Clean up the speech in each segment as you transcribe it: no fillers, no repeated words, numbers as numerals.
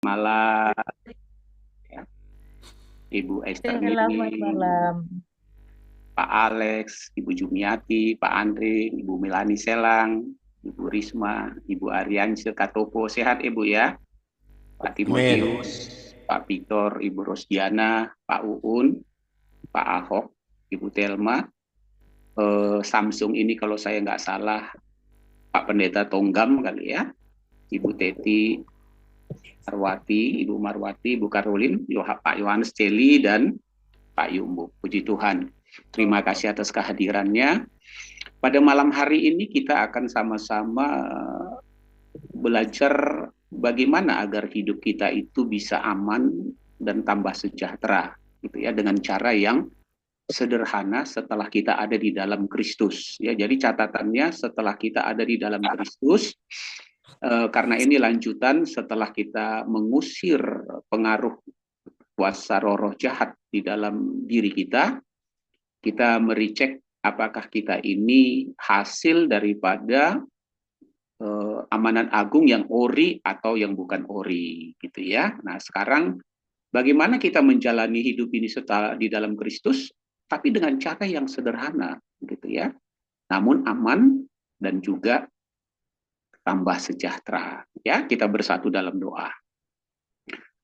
Malam, ya. Ibu Esther Selamat Mini, malam. Pak Alex, Ibu Jumiati, Pak Andre, Ibu Melani Selang, Ibu Risma, Ibu Ariansyah Katopo. Sehat Ibu ya? Pak Amin. Timotius, Pak Victor, Ibu Rosdiana, Pak Uun, Pak Ahok, Ibu Telma, Samsung ini kalau saya nggak salah Pak Pendeta Tonggam kali ya, Ibu Teti Marwati, Ibu Marwati, Ibu Karolin, Pak Yohanes Celi, dan Pak Yumbu. Puji Tuhan. Terima kasih atas kehadirannya. Pada malam hari ini kita akan sama-sama belajar bagaimana agar hidup kita itu bisa aman dan tambah sejahtera, gitu ya, dengan cara yang sederhana setelah kita ada di dalam Kristus. Ya, jadi catatannya setelah kita ada di dalam Kristus, karena ini lanjutan setelah kita mengusir pengaruh kuasa roh-roh jahat di dalam diri kita, kita merecek apakah kita ini hasil daripada amanat agung yang ori atau yang bukan ori, gitu ya. Nah, sekarang bagaimana kita menjalani hidup ini setelah di dalam Kristus, tapi dengan cara yang sederhana, gitu ya. Namun aman dan juga tambah sejahtera. Ya, kita bersatu dalam doa.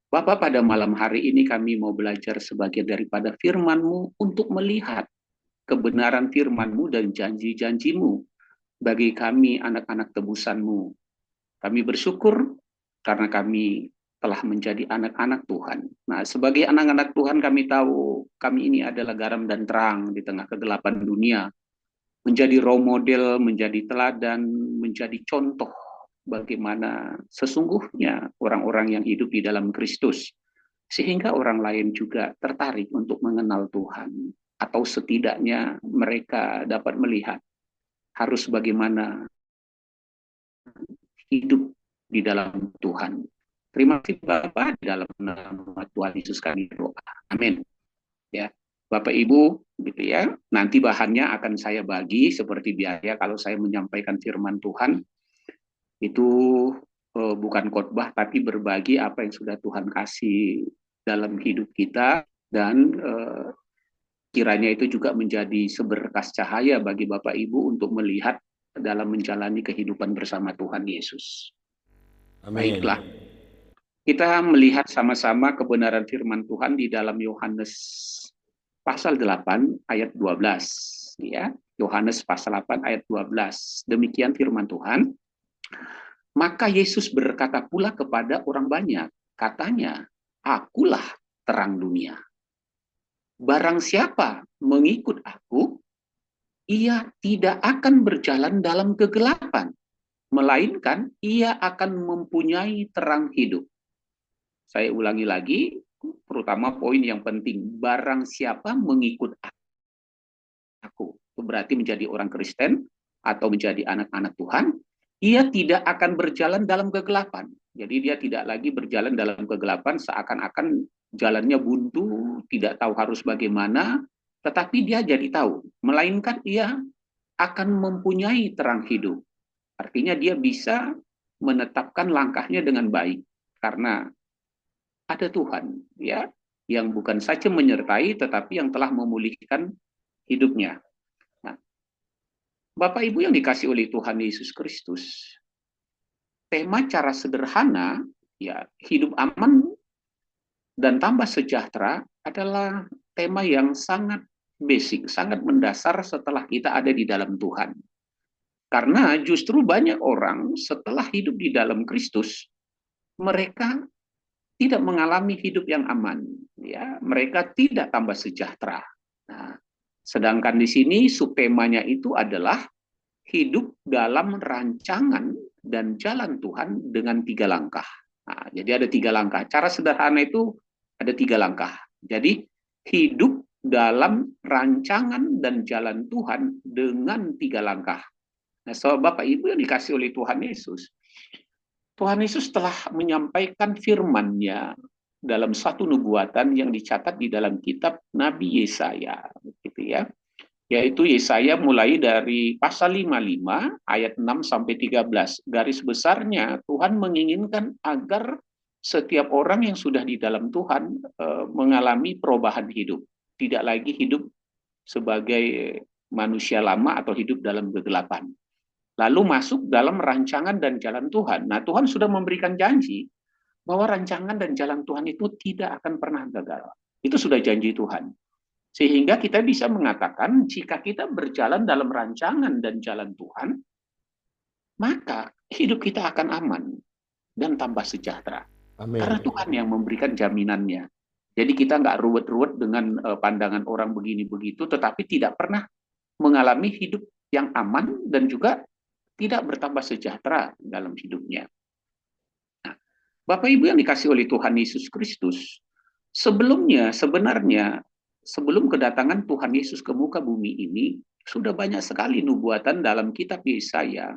Bapak, pada malam hari ini kami mau belajar sebagian daripada firman-Mu untuk melihat kebenaran firman-Mu dan janji-janji-Mu bagi kami anak-anak tebusan-Mu. Kami bersyukur karena kami telah menjadi anak-anak Tuhan. Nah, sebagai anak-anak Tuhan kami tahu kami ini adalah garam dan terang di tengah kegelapan dunia. Menjadi role model, menjadi teladan, menjadi contoh bagaimana sesungguhnya orang-orang yang hidup di dalam Kristus. Sehingga orang lain juga tertarik untuk mengenal Tuhan. Atau setidaknya mereka dapat melihat harus bagaimana hidup di dalam Tuhan. Terima kasih Bapak, di dalam nama Tuhan Yesus kami berdoa. Amin. Ya, Bapak Ibu, gitu ya. Nanti bahannya akan saya bagi seperti biasa kalau saya menyampaikan firman Tuhan itu bukan khotbah tapi berbagi apa yang sudah Tuhan kasih dalam hidup kita, dan kiranya itu juga menjadi seberkas cahaya bagi Bapak Ibu untuk melihat dalam menjalani kehidupan bersama Tuhan Yesus. Amin. Baiklah, kita melihat sama-sama kebenaran firman Tuhan di dalam Yohanes pasal 8 ayat 12. Ya, Yohanes pasal 8 ayat 12. Demikian firman Tuhan. Maka Yesus berkata pula kepada orang banyak, katanya, akulah terang dunia. Barang siapa mengikut aku, ia tidak akan berjalan dalam kegelapan, melainkan ia akan mempunyai terang hidup. Saya ulangi lagi, terutama poin yang penting, barang siapa mengikut aku, itu berarti menjadi orang Kristen atau menjadi anak-anak Tuhan, ia tidak akan berjalan dalam kegelapan. Jadi dia tidak lagi berjalan dalam kegelapan seakan-akan jalannya buntu, tidak tahu harus bagaimana, tetapi dia jadi tahu, melainkan ia akan mempunyai terang hidup. Artinya dia bisa menetapkan langkahnya dengan baik karena ada Tuhan, ya, yang bukan saja menyertai tetapi yang telah memulihkan hidupnya. Nah, Bapak Ibu yang dikasih oleh Tuhan Yesus Kristus, tema cara sederhana, ya, hidup aman dan tambah sejahtera adalah tema yang sangat basic, sangat mendasar setelah kita ada di dalam Tuhan. Karena justru banyak orang setelah hidup di dalam Kristus, mereka tidak mengalami hidup yang aman, ya, mereka tidak tambah sejahtera. Nah, sedangkan di sini subtemanya itu adalah hidup dalam rancangan dan jalan Tuhan dengan 3 langkah. Nah, jadi ada 3 langkah. Cara sederhana itu ada 3 langkah. Jadi hidup dalam rancangan dan jalan Tuhan dengan 3 langkah. Nah, so Bapak Ibu yang dikasih oleh Tuhan Yesus, Tuhan Yesus telah menyampaikan firman-Nya dalam satu nubuatan yang dicatat di dalam kitab Nabi Yesaya, gitu ya. Yaitu Yesaya mulai dari pasal 55 ayat 6 sampai 13. Garis besarnya Tuhan menginginkan agar setiap orang yang sudah di dalam Tuhan mengalami perubahan hidup. Tidak lagi hidup sebagai manusia lama atau hidup dalam kegelapan. Lalu masuk dalam rancangan dan jalan Tuhan. Nah, Tuhan sudah memberikan janji bahwa rancangan dan jalan Tuhan itu tidak akan pernah gagal. Itu sudah janji Tuhan. Sehingga kita bisa mengatakan jika kita berjalan dalam rancangan dan jalan Tuhan, maka hidup kita akan aman dan tambah sejahtera. Karena Amin. Tuhan yang memberikan jaminannya. Jadi kita nggak ruwet-ruwet dengan pandangan orang begini begitu, tetapi tidak pernah mengalami hidup yang aman dan juga tidak bertambah sejahtera dalam hidupnya. Nah, Bapak Ibu yang dikasih oleh Tuhan Yesus Kristus, sebelumnya sebenarnya sebelum kedatangan Tuhan Yesus ke muka bumi ini, sudah banyak sekali nubuatan dalam kitab Yesaya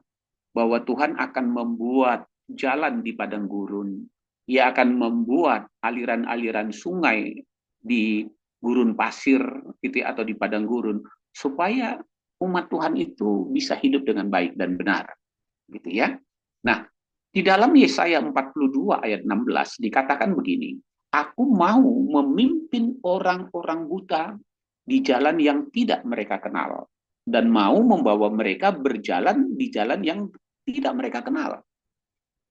bahwa Tuhan akan membuat jalan di padang gurun. Ia akan membuat aliran-aliran sungai di gurun pasir gitu atau di padang gurun supaya umat Tuhan itu bisa hidup dengan baik dan benar gitu ya. Nah, di dalam Yesaya 42 ayat 16 dikatakan begini, aku mau memimpin orang-orang buta di jalan yang tidak mereka kenal dan mau membawa mereka berjalan di jalan yang tidak mereka kenal.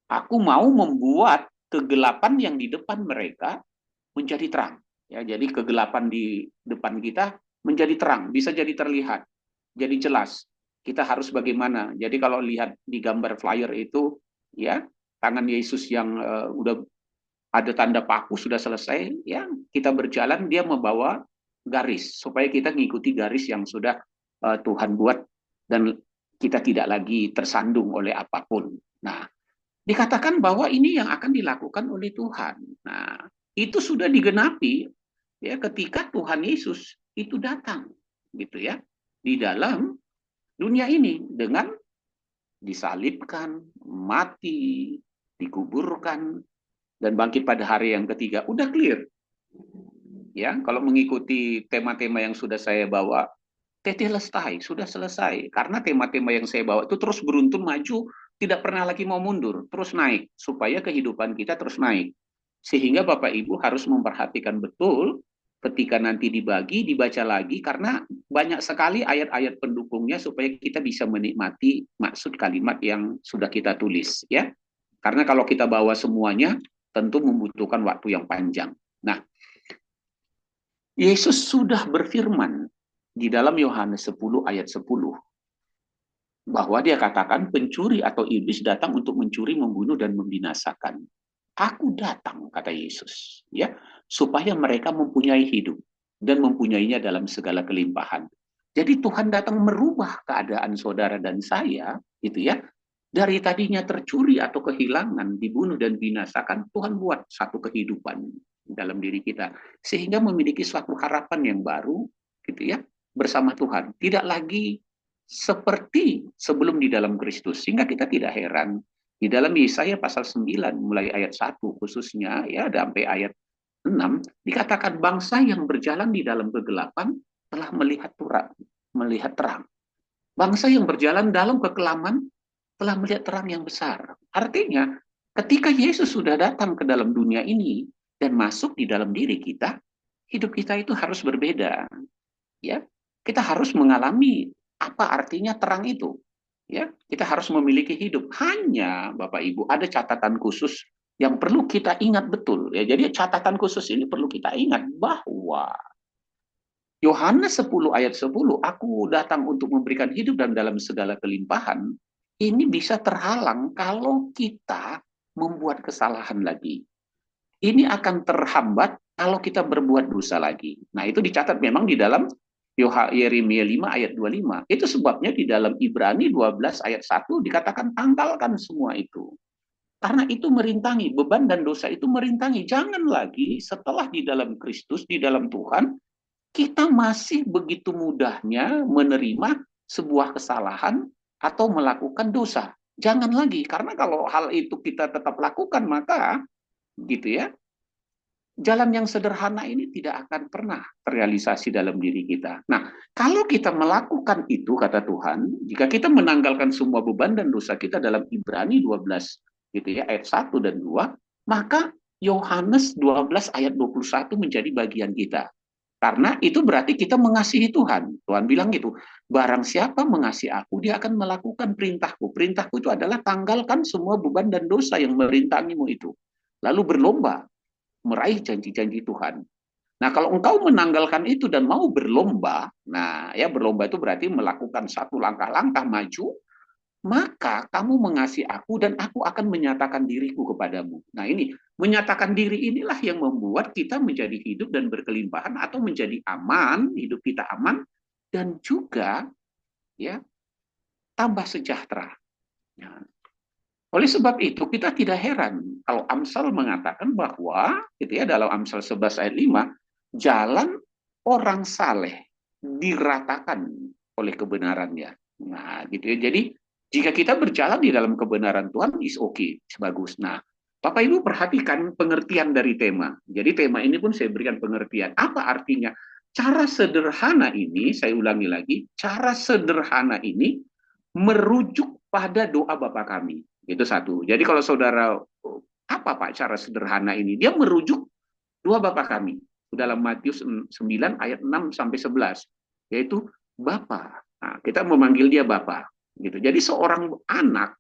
Aku mau membuat kegelapan yang di depan mereka menjadi terang. Ya, jadi kegelapan di depan kita menjadi terang, bisa jadi terlihat, jadi jelas. Kita harus bagaimana? Jadi kalau lihat di gambar flyer itu, ya tangan Yesus yang udah ada tanda paku sudah selesai, ya kita berjalan dia membawa garis supaya kita mengikuti garis yang sudah Tuhan buat dan kita tidak lagi tersandung oleh apapun. Nah, dikatakan bahwa ini yang akan dilakukan oleh Tuhan. Nah, itu sudah digenapi ya ketika Tuhan Yesus itu datang gitu ya di dalam dunia ini dengan disalibkan, mati, dikuburkan dan bangkit pada hari yang ketiga. Udah clear. Ya, kalau mengikuti tema-tema yang sudah saya bawa, tetelestai, sudah selesai. Karena tema-tema yang saya bawa itu terus beruntun maju, tidak pernah lagi mau mundur, terus naik, supaya kehidupan kita terus naik. Sehingga Bapak Ibu harus memperhatikan betul ketika nanti dibagi, dibaca lagi, karena banyak sekali ayat-ayat pendukungnya supaya kita bisa menikmati maksud kalimat yang sudah kita tulis. Ya, karena kalau kita bawa semuanya, tentu membutuhkan waktu yang panjang. Nah, Yesus sudah berfirman di dalam Yohanes 10 ayat 10 bahwa dia katakan pencuri atau iblis datang untuk mencuri, membunuh dan membinasakan. Aku datang kata Yesus, ya, supaya mereka mempunyai hidup dan mempunyainya dalam segala kelimpahan. Jadi Tuhan datang merubah keadaan saudara dan saya, gitu ya. Dari tadinya tercuri atau kehilangan, dibunuh dan binasakan, Tuhan buat satu kehidupan dalam diri kita sehingga memiliki suatu harapan yang baru, gitu ya, bersama Tuhan. Tidak lagi seperti sebelum di dalam Kristus. Sehingga kita tidak heran di dalam Yesaya pasal 9 mulai ayat 1 khususnya ya sampai ayat 6 dikatakan bangsa yang berjalan di dalam kegelapan telah melihat terang. Bangsa yang berjalan dalam kekelaman telah melihat terang yang besar. Artinya, ketika Yesus sudah datang ke dalam dunia ini dan masuk di dalam diri kita, hidup kita itu harus berbeda. Ya, kita harus mengalami apa artinya terang itu. Ya, kita harus memiliki hidup. Hanya Bapak Ibu ada catatan khusus yang perlu kita ingat betul. Ya, jadi catatan khusus ini perlu kita ingat bahwa Yohanes 10 ayat 10, aku datang untuk memberikan hidup dan dalam segala kelimpahan, ini bisa terhalang kalau kita membuat kesalahan lagi. Ini akan terhambat kalau kita berbuat dosa lagi. Nah, itu dicatat memang di dalam Yeremia 5 ayat 25. Itu sebabnya di dalam Ibrani 12 ayat 1 dikatakan tanggalkan semua itu. Karena itu merintangi, beban dan dosa itu merintangi. Jangan lagi setelah di dalam Kristus, di dalam Tuhan, kita masih begitu mudahnya menerima sebuah kesalahan atau melakukan dosa. Jangan lagi, karena kalau hal itu kita tetap lakukan, maka gitu ya, jalan yang sederhana ini tidak akan pernah terrealisasi dalam diri kita. Nah, kalau kita melakukan itu, kata Tuhan, jika kita menanggalkan semua beban dan dosa kita dalam Ibrani 12, gitu ya, ayat 1 dan 2, maka Yohanes 12 ayat 21 menjadi bagian kita. Karena itu berarti kita mengasihi Tuhan. Tuhan bilang gitu, barang siapa mengasihi aku, dia akan melakukan perintahku. Perintahku itu adalah tanggalkan semua beban dan dosa yang merintangimu itu. Lalu berlomba, meraih janji-janji Tuhan. Nah, kalau engkau menanggalkan itu dan mau berlomba, nah ya berlomba itu berarti melakukan satu langkah-langkah maju, maka kamu mengasihi aku dan aku akan menyatakan diriku kepadamu. Nah ini, menyatakan diri inilah yang membuat kita menjadi hidup dan berkelimpahan atau menjadi aman, hidup kita aman, dan juga ya tambah sejahtera. Ya. Oleh sebab itu kita tidak heran kalau Amsal mengatakan bahwa gitu ya dalam Amsal 11 ayat 5, jalan orang saleh diratakan oleh kebenarannya. Nah, gitu ya. Jadi jika kita berjalan di dalam kebenaran Tuhan is okay, bagus. Nah, Bapak Ibu perhatikan pengertian dari tema. Jadi tema ini pun saya berikan pengertian. Apa artinya? Cara sederhana ini, saya ulangi lagi, cara sederhana ini merujuk pada doa Bapa kami. Itu satu. Jadi kalau saudara, apa Pak cara sederhana ini? Dia merujuk doa Bapa kami. Dalam Matius 9 ayat 6 sampai 11. Yaitu Bapa. Nah, kita memanggil dia Bapa. Gitu. Jadi seorang anak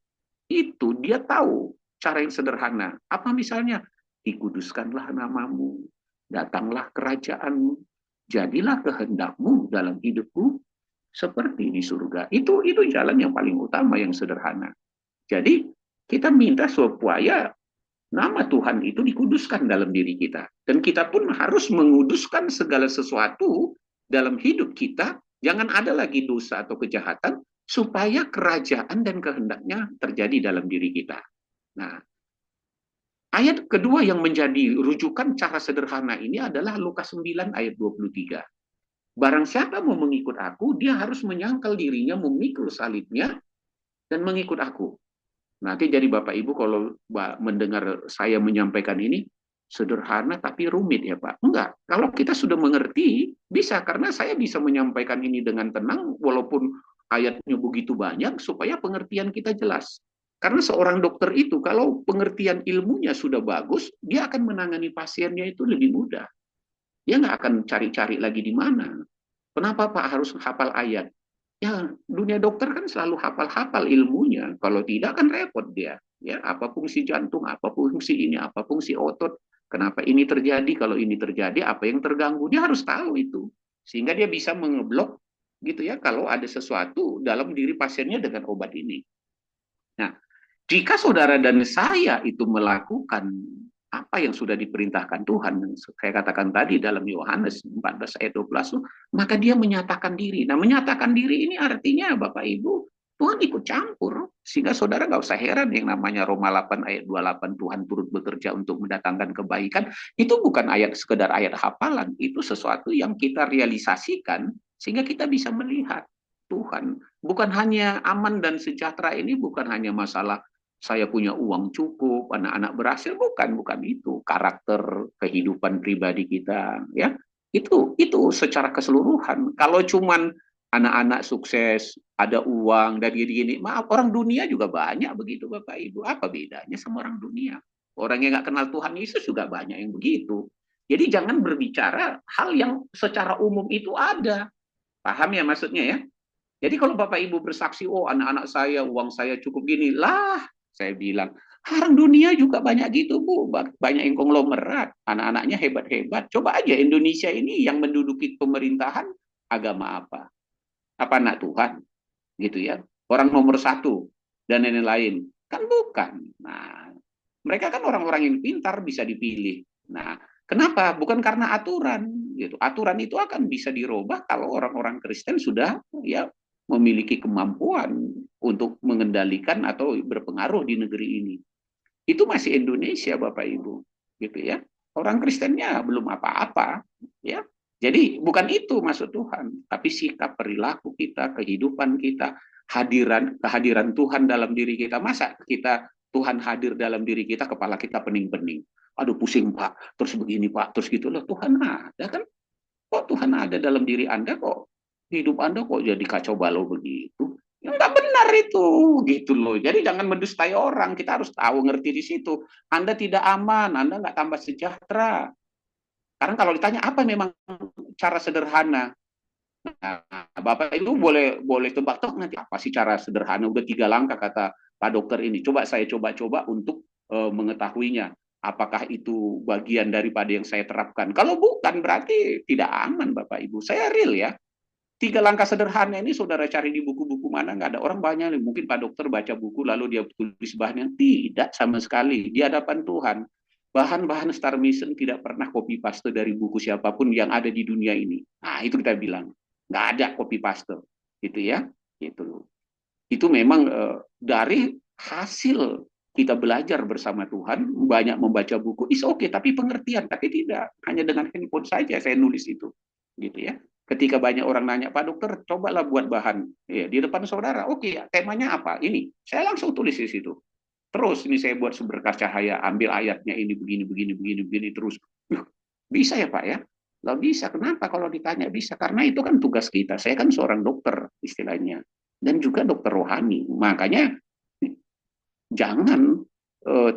itu dia tahu cara yang sederhana. Apa misalnya? Dikuduskanlah namamu. Datanglah kerajaanmu. Jadilah kehendakmu dalam hidupku seperti di surga. Itu jalan yang paling utama yang sederhana. Jadi kita minta supaya nama Tuhan itu dikuduskan dalam diri kita. Dan kita pun harus menguduskan segala sesuatu dalam hidup kita. Jangan ada lagi dosa atau kejahatan supaya kerajaan dan kehendaknya terjadi dalam diri kita. Nah, ayat kedua yang menjadi rujukan cara sederhana ini adalah Lukas 9 ayat 23. Barang siapa mau mengikut aku, dia harus menyangkal dirinya, memikul salibnya, dan mengikut aku. Nanti jadi Bapak Ibu kalau mendengar saya menyampaikan ini, sederhana tapi rumit ya Pak. Enggak, kalau kita sudah mengerti, bisa. Karena saya bisa menyampaikan ini dengan tenang, walaupun ayatnya begitu banyak, supaya pengertian kita jelas. Karena seorang dokter itu, kalau pengertian ilmunya sudah bagus, dia akan menangani pasiennya itu lebih mudah. Dia nggak akan cari-cari lagi di mana. Kenapa Pak harus hafal ayat? Ya, dunia dokter kan selalu hafal-hafal ilmunya. Kalau tidak kan repot dia. Ya, apa fungsi jantung, apa fungsi ini, apa fungsi otot. Kenapa ini terjadi? Kalau ini terjadi, apa yang terganggu? Dia harus tahu itu. Sehingga dia bisa mengeblok gitu ya kalau ada sesuatu dalam diri pasiennya dengan obat ini. Nah, jika saudara dan saya itu melakukan apa yang sudah diperintahkan Tuhan, saya katakan tadi dalam Yohanes 14 ayat 12, maka dia menyatakan diri. Nah, menyatakan diri ini artinya Bapak Ibu, Tuhan ikut campur. Sehingga saudara nggak usah heran yang namanya Roma 8 ayat 28, Tuhan turut bekerja untuk mendatangkan kebaikan. Itu bukan ayat sekedar ayat hafalan, itu sesuatu yang kita realisasikan sehingga kita bisa melihat Tuhan. Bukan hanya aman dan sejahtera ini, bukan hanya masalah saya punya uang cukup, anak-anak berhasil, bukan itu. Karakter kehidupan pribadi kita, ya. Itu secara keseluruhan. Kalau cuman anak-anak sukses, ada uang dan gini-gini, maaf, orang dunia juga banyak begitu Bapak Ibu. Apa bedanya sama orang dunia? Orang yang nggak kenal Tuhan Yesus juga banyak yang begitu. Jadi jangan berbicara hal yang secara umum itu ada. Paham ya maksudnya ya? Jadi kalau Bapak Ibu bersaksi, oh anak-anak saya, uang saya cukup gini, lah saya bilang, orang dunia juga banyak gitu Bu, banyak yang konglomerat, anak-anaknya hebat-hebat. Coba aja Indonesia ini yang menduduki pemerintahan agama apa? Apa anak Tuhan? Gitu ya. Orang nomor satu dan lain-lain. Kan bukan. Nah, mereka kan orang-orang yang pintar bisa dipilih. Nah, kenapa? Bukan karena aturan. Gitu. Aturan itu akan bisa dirubah kalau orang-orang Kristen sudah ya memiliki kemampuan untuk mengendalikan atau berpengaruh di negeri ini. Itu masih Indonesia, Bapak Ibu, gitu ya. Orang Kristennya belum apa-apa, ya. Jadi bukan itu maksud Tuhan, tapi sikap perilaku kita, kehidupan kita, kehadiran Tuhan dalam diri kita. Masa kita Tuhan hadir dalam diri kita, kepala kita pening-pening. Aduh pusing Pak, terus begini Pak, terus gitu loh. Tuhan ada kan? Kok Tuhan ada dalam diri Anda kok? Hidup Anda kok jadi kacau balau begitu? Ya, nggak benar. benar itu, gitu loh. Jadi jangan mendustai orang, kita harus tahu ngerti di situ. Anda tidak aman, Anda nggak tambah sejahtera. Karena kalau ditanya apa memang cara sederhana, nah, Bapak itu boleh boleh tebak-tebak nanti apa sih cara sederhana. Udah 3 langkah kata Pak Dokter ini. Coba saya coba-coba untuk mengetahuinya. Apakah itu bagian daripada yang saya terapkan? Kalau bukan berarti tidak aman Bapak Ibu. Saya real ya. 3 langkah sederhana ini saudara cari di buku-buku mana, nggak ada. Orang banyak mungkin Pak Dokter baca buku lalu dia tulis bahannya, tidak sama sekali di hadapan Tuhan. Bahan-bahan Star Mission tidak pernah copy paste dari buku siapapun yang ada di dunia ini. Nah itu kita bilang nggak ada copy paste, gitu ya. Itu memang dari hasil kita belajar bersama Tuhan, banyak membaca buku, is oke, tapi pengertian, tapi tidak hanya dengan handphone saja saya nulis itu, gitu ya. Ketika banyak orang nanya, Pak Dokter, cobalah buat bahan ya, di depan saudara. Oke, ya, temanya apa? Ini, saya langsung tulis di situ. Terus ini saya buat seberkas cahaya, ambil ayatnya ini begini, begini, begini, begini, terus. Bisa ya Pak ya? Lah bisa. Kenapa kalau ditanya bisa? Karena itu kan tugas kita. Saya kan seorang dokter istilahnya. Dan juga dokter rohani. Makanya jangan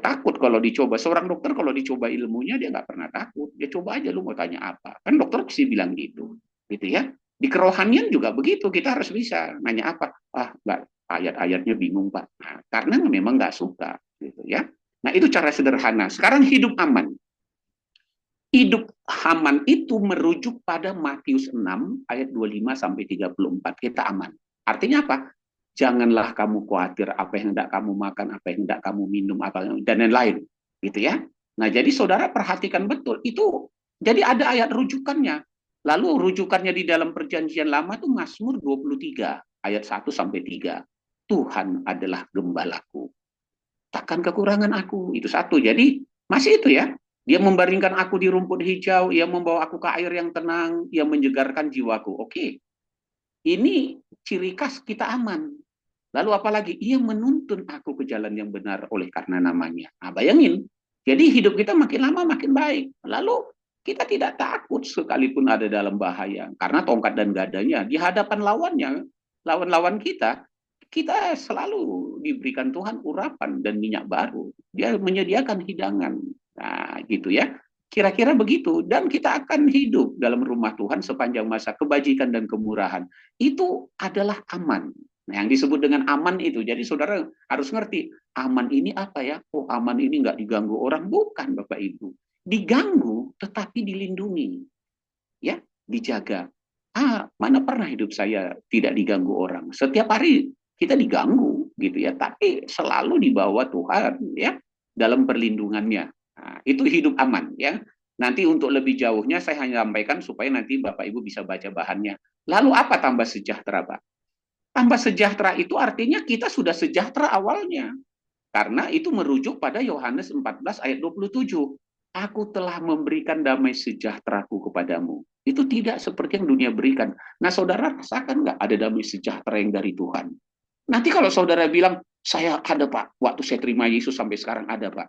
takut kalau dicoba. Seorang dokter kalau dicoba ilmunya dia nggak pernah takut. Dia coba aja lu mau tanya apa. Kan dokter pasti bilang gitu. Gitu ya. Di kerohanian juga begitu. Kita harus bisa nanya apa. Ah, nggak, ayat-ayatnya bingung Pak. Nah, karena memang nggak suka. Gitu ya. Nah itu cara sederhana. Sekarang hidup aman. Hidup aman itu merujuk pada Matius 6 ayat 25 sampai 34. Kita aman. Artinya apa? Janganlah kamu khawatir apa yang hendak kamu makan, apa yang hendak kamu minum, apa dan lain-lain, gitu ya. Nah, jadi saudara perhatikan betul itu. Jadi ada ayat rujukannya. Lalu rujukannya di dalam Perjanjian Lama itu Mazmur 23 ayat 1 sampai 3. Tuhan adalah gembalaku, takkan kekurangan aku. Itu satu. Jadi masih itu ya. Dia membaringkan aku di rumput hijau, ia membawa aku ke air yang tenang, ia menyegarkan jiwaku. Oke, ini ciri khas kita aman. Lalu apalagi? Ia menuntun aku ke jalan yang benar oleh karena namanya. Nah, bayangin. Jadi hidup kita makin lama makin baik. Lalu kita tidak takut sekalipun ada dalam bahaya. Karena tongkat dan gadanya di hadapan lawannya, lawan-lawan kita selalu diberikan Tuhan urapan dan minyak baru. Dia menyediakan hidangan. Nah, gitu ya. Kira-kira begitu. Dan kita akan hidup dalam rumah Tuhan sepanjang masa kebajikan dan kemurahan. Itu adalah aman. Nah, yang disebut dengan aman itu. Jadi saudara harus ngerti, aman ini apa ya? Oh, aman ini nggak diganggu orang. Bukan, Bapak Ibu. Diganggu, tetapi dilindungi. Ya, dijaga. Mana pernah hidup saya tidak diganggu orang. Setiap hari kita diganggu, gitu ya. Tapi selalu di bawah Tuhan, ya, dalam perlindungannya. Nah, itu hidup aman, ya. Nanti untuk lebih jauhnya saya hanya sampaikan supaya nanti Bapak Ibu bisa baca bahannya. Lalu apa tambah sejahtera, Pak? Tambah sejahtera itu artinya kita sudah sejahtera awalnya. Karena itu merujuk pada Yohanes 14 ayat 27. Aku telah memberikan damai sejahteraku kepadamu. Itu tidak seperti yang dunia berikan. Nah, saudara rasakan nggak ada damai sejahtera yang dari Tuhan? Nanti kalau saudara bilang, saya ada Pak, waktu saya terima Yesus sampai sekarang ada Pak.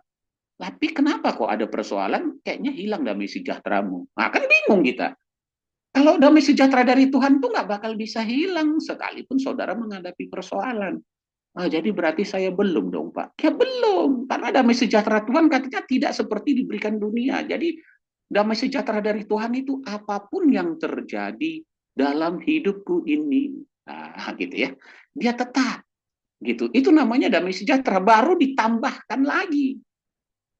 Tapi kenapa kok ada persoalan, kayaknya hilang damai sejahteramu? Nah, kan bingung kita. Kalau damai sejahtera dari Tuhan tuh nggak bakal bisa hilang sekalipun saudara menghadapi persoalan. Jadi berarti saya belum dong Pak. Ya belum, karena damai sejahtera Tuhan katanya tidak seperti diberikan dunia. Jadi damai sejahtera dari Tuhan itu apapun yang terjadi dalam hidupku ini. Nah, gitu ya. Dia tetap gitu. Itu namanya damai sejahtera, baru ditambahkan lagi.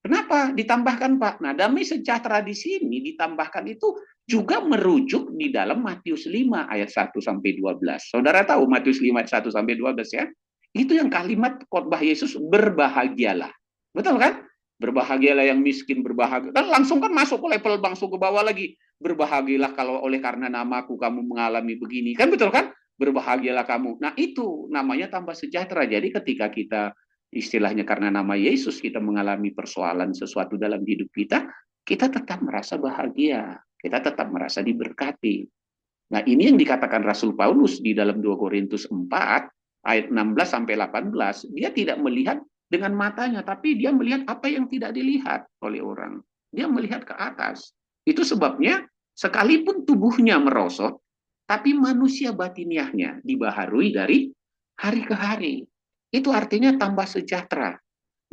Kenapa ditambahkan Pak? Nah, damai sejahtera di sini ditambahkan itu juga merujuk di dalam Matius 5 ayat 1 sampai 12. Saudara tahu Matius 5 ayat 1 sampai 12 ya? Itu yang kalimat khotbah Yesus, berbahagialah. Betul kan? Berbahagialah yang miskin, berbahagia. Kan langsung kan masuk ke level langsung ke bawah lagi. Berbahagialah kalau oleh karena namaku kamu mengalami begini. Kan betul kan? Berbahagialah kamu. Nah, itu namanya tambah sejahtera. Jadi ketika kita istilahnya karena nama Yesus kita mengalami persoalan sesuatu dalam hidup kita, kita tetap merasa bahagia, kita tetap merasa diberkati. Nah, ini yang dikatakan Rasul Paulus di dalam 2 Korintus 4 ayat 16 sampai 18, dia tidak melihat dengan matanya, tapi dia melihat apa yang tidak dilihat oleh orang. Dia melihat ke atas. Itu sebabnya sekalipun tubuhnya merosot, tapi manusia batiniahnya dibaharui dari hari ke hari. Itu artinya tambah sejahtera.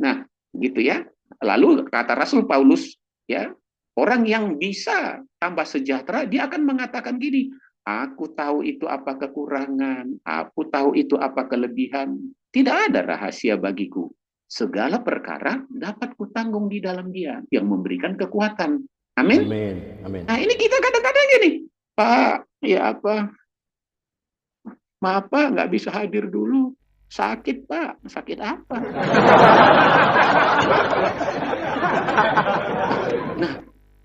Nah, gitu ya. Lalu kata Rasul Paulus, ya, orang yang bisa tambah sejahtera, dia akan mengatakan gini, aku tahu itu apa kekurangan, aku tahu itu apa kelebihan. Tidak ada rahasia bagiku. Segala perkara dapat kutanggung di dalam Dia yang memberikan kekuatan. Amin. Amin. Amin. Nah, ini kita kadang-kadang gini, Pak, ya apa, maaf Pak, nggak bisa hadir dulu. Sakit Pak, sakit apa? Nah,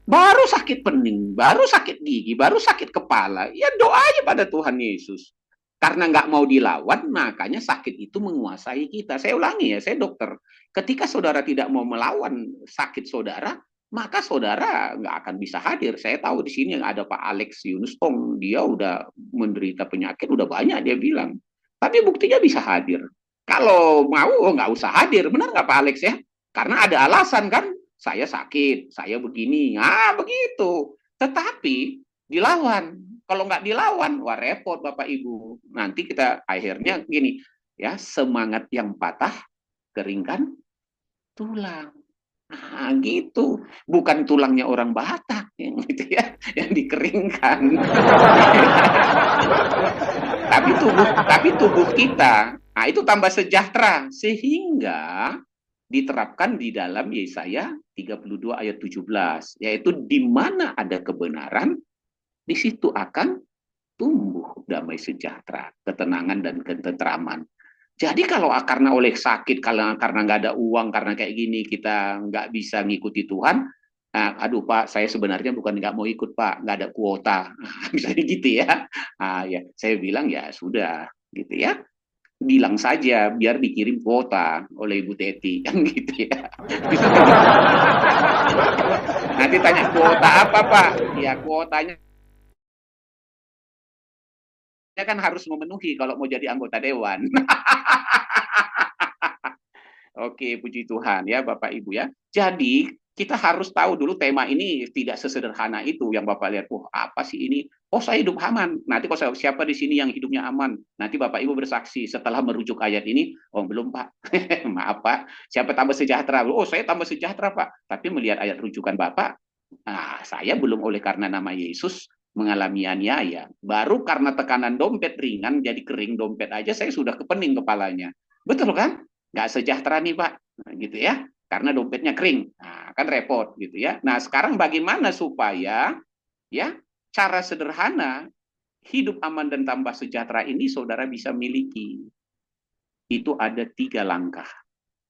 baru sakit pening, baru sakit gigi, baru sakit kepala. Ya doa aja pada Tuhan Yesus. Karena nggak mau dilawan, makanya sakit itu menguasai kita. Saya ulangi ya, saya dokter. Ketika saudara tidak mau melawan sakit saudara, maka saudara nggak akan bisa hadir. Saya tahu di sini ada Pak Alex Yunus Tong, dia udah menderita penyakit, udah banyak dia bilang. Tapi buktinya bisa hadir. Kalau mau nggak usah hadir, benar nggak Pak Alex ya? Karena ada alasan kan, saya sakit, saya begini, begitu. Tetapi dilawan. Kalau nggak dilawan, wah repot Bapak Ibu. Nanti kita akhirnya gini, ya semangat yang patah, keringkan tulang. Nah, gitu. Bukan tulangnya orang Batak yang gitu ya, yang dikeringkan. tapi tubuh kita, nah itu tambah sejahtera sehingga diterapkan di dalam Yesaya 32 ayat 17, yaitu di mana ada kebenaran, di situ akan tumbuh damai sejahtera, ketenangan dan ketentraman. Jadi kalau karena oleh sakit, karena nggak ada uang, karena kayak gini kita nggak bisa ngikuti Tuhan, aduh Pak, saya sebenarnya bukan nggak mau ikut Pak, nggak ada kuota, misalnya gitu ya. Ya, saya bilang ya sudah, gitu ya. Bilang saja biar dikirim kuota oleh Ibu Teti, kan gitu ya. Nanti tanya kuota apa Pak? Ya kuotanya kan harus memenuhi kalau mau jadi anggota dewan. Oke, puji Tuhan ya Bapak Ibu ya. Jadi kita harus tahu dulu tema ini tidak sesederhana itu yang Bapak lihat. Oh, apa sih ini? Oh, saya hidup aman. Nanti kalau siapa di sini yang hidupnya aman, nanti Bapak Ibu bersaksi setelah merujuk ayat ini, oh belum Pak. Maaf Pak. Siapa tambah sejahtera? Oh, saya tambah sejahtera Pak. Tapi melihat ayat rujukan Bapak, saya belum oleh karena nama Yesus mengalami aniaya. Baru karena tekanan dompet ringan jadi kering dompet aja saya sudah kepening kepalanya. Betul kan? Nggak sejahtera nih Pak, nah, gitu ya, karena dompetnya kering, nah, kan repot gitu ya. Nah sekarang bagaimana supaya ya cara sederhana hidup aman dan tambah sejahtera ini saudara bisa miliki? Itu ada 3 langkah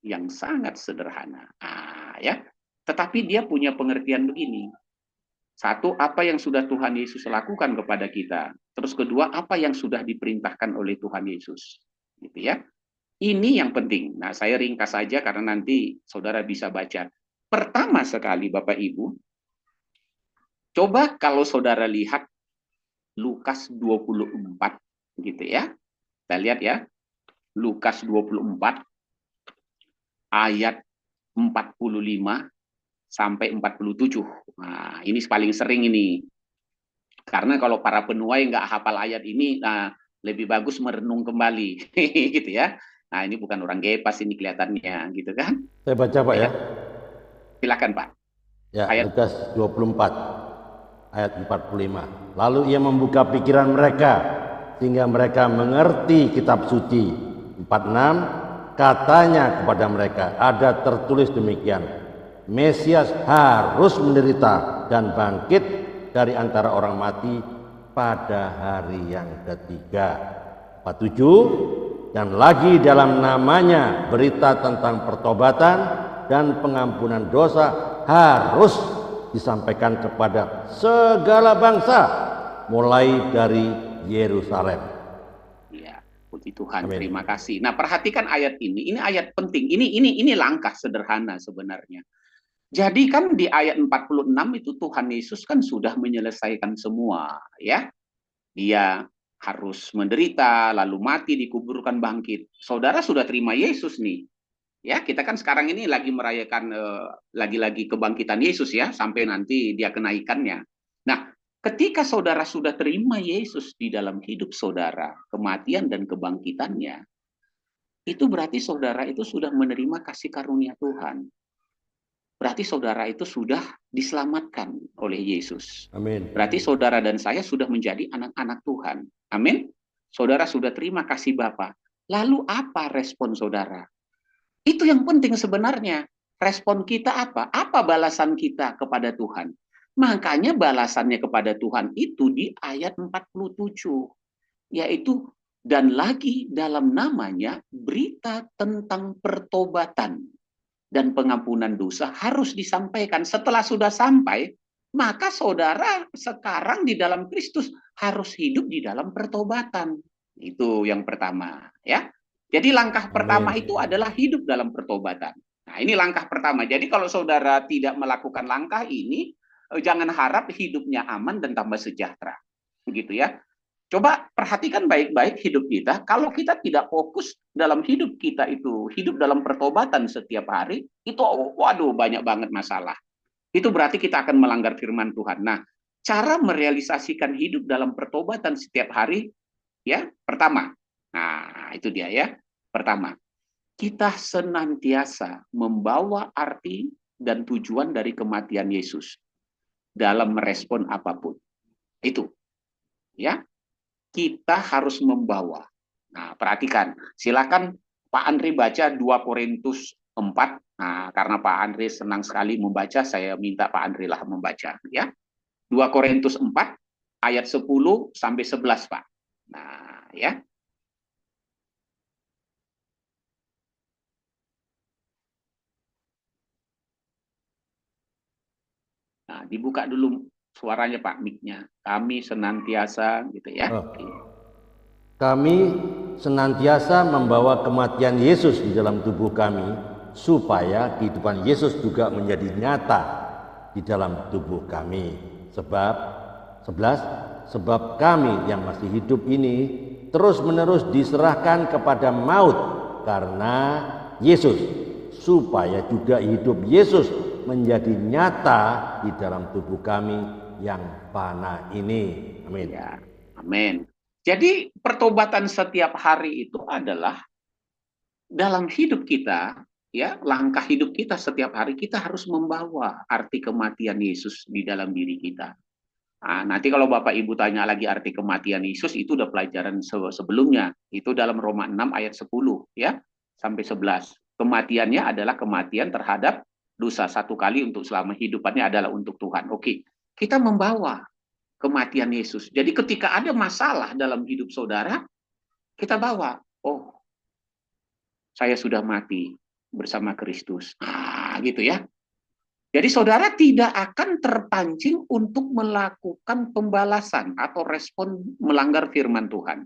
yang sangat sederhana, ya. Tetapi dia punya pengertian begini. Satu, apa yang sudah Tuhan Yesus lakukan kepada kita. Terus kedua, apa yang sudah diperintahkan oleh Tuhan Yesus, gitu ya. Ini yang penting. Nah, saya ringkas saja karena nanti saudara bisa baca. Pertama sekali, Bapak Ibu, coba kalau saudara lihat Lukas 24, gitu ya. Kita lihat ya, Lukas 24, ayat 45 sampai 47. Nah, ini paling sering ini. Karena kalau para penuai nggak hafal ayat ini, nah, lebih bagus merenung kembali, gitu ya. Nah, ini bukan orang gepas ini kelihatannya, gitu kan. Saya baca Pak ya. Ya, silakan Pak. Ya, Ayat Lukas 24 ayat 45. Lalu ia membuka pikiran mereka sehingga mereka mengerti kitab suci. 46, katanya kepada mereka, ada tertulis demikian, Mesias harus menderita dan bangkit dari antara orang mati pada hari yang ketiga. 47, dan lagi dalam namanya berita tentang pertobatan dan pengampunan dosa harus disampaikan kepada segala bangsa mulai dari Yerusalem. Ya, puji Tuhan, Amin. terima kasih. Nah, perhatikan ayat ini. Ini ayat penting. Ini langkah sederhana sebenarnya. Jadi kan di ayat 46 itu Tuhan Yesus kan sudah menyelesaikan semua, ya. Dia harus menderita, lalu mati, dikuburkan, bangkit. Saudara sudah terima Yesus nih. Ya, kita kan sekarang ini lagi merayakan lagi-lagi kebangkitan Yesus ya, sampai nanti dia kenaikannya. Nah, ketika saudara sudah terima Yesus di dalam hidup saudara, kematian dan kebangkitannya, itu berarti saudara itu sudah menerima kasih karunia Tuhan. Berarti saudara itu sudah diselamatkan oleh Yesus. Amin. Berarti saudara dan saya sudah menjadi anak-anak Tuhan. Amin. Saudara sudah terima kasih Bapa. Lalu apa respon saudara? Itu yang penting sebenarnya. Respon kita apa? Apa balasan kita kepada Tuhan? Makanya balasannya kepada Tuhan itu di ayat 47. Yaitu, dan lagi dalam namanya berita tentang pertobatan dan pengampunan dosa harus disampaikan. Setelah sudah sampai, maka saudara sekarang di dalam Kristus harus hidup di dalam pertobatan. Itu yang pertama, ya. Jadi langkah pertama itu adalah hidup dalam pertobatan. Nah, ini langkah pertama. Jadi kalau saudara tidak melakukan langkah ini, jangan harap hidupnya aman dan tambah sejahtera. Begitu ya. Coba perhatikan baik-baik hidup kita. Kalau kita tidak fokus dalam hidup kita itu, hidup dalam pertobatan setiap hari, itu waduh banyak banget masalah. Itu berarti kita akan melanggar firman Tuhan. Nah, cara merealisasikan hidup dalam pertobatan setiap hari, ya, pertama. Nah, itu dia ya. Pertama, kita senantiasa membawa arti dan tujuan dari kematian Yesus dalam merespon apapun. Itu. Ya, kita harus membawa. Nah, perhatikan. Silakan Pak Andri baca 2 Korintus 4. Nah, karena Pak Andri senang sekali membaca, saya minta Pak Andri lah membaca. Ya. 2 Korintus 4, ayat 10 sampai 11, Pak. Nah, ya. Nah, dibuka dulu suaranya Pak, mic-nya. Kami senantiasa, gitu ya. Kami senantiasa membawa kematian Yesus di dalam tubuh kami, supaya kehidupan Yesus juga menjadi nyata di dalam tubuh kami. Sebab 11, sebab kami yang masih hidup ini terus-menerus diserahkan kepada maut karena Yesus, supaya juga hidup Yesus menjadi nyata di dalam tubuh kami yang fana ini. Amin. Ya, amin. Jadi pertobatan setiap hari itu adalah dalam hidup kita, ya, langkah hidup kita setiap hari kita harus membawa arti kematian Yesus di dalam diri kita. Nah, nanti kalau Bapak Ibu tanya lagi arti kematian Yesus, itu udah pelajaran sebelumnya. Itu dalam Roma 6 ayat 10 ya sampai 11. Kematiannya adalah kematian terhadap dosa satu kali untuk selama hidupannya adalah untuk Tuhan. Oke, kita membawa kematian Yesus. Jadi ketika ada masalah dalam hidup saudara, kita bawa, oh, saya sudah mati bersama Kristus. Ah, gitu ya. Jadi saudara tidak akan terpancing untuk melakukan pembalasan atau respon melanggar firman Tuhan.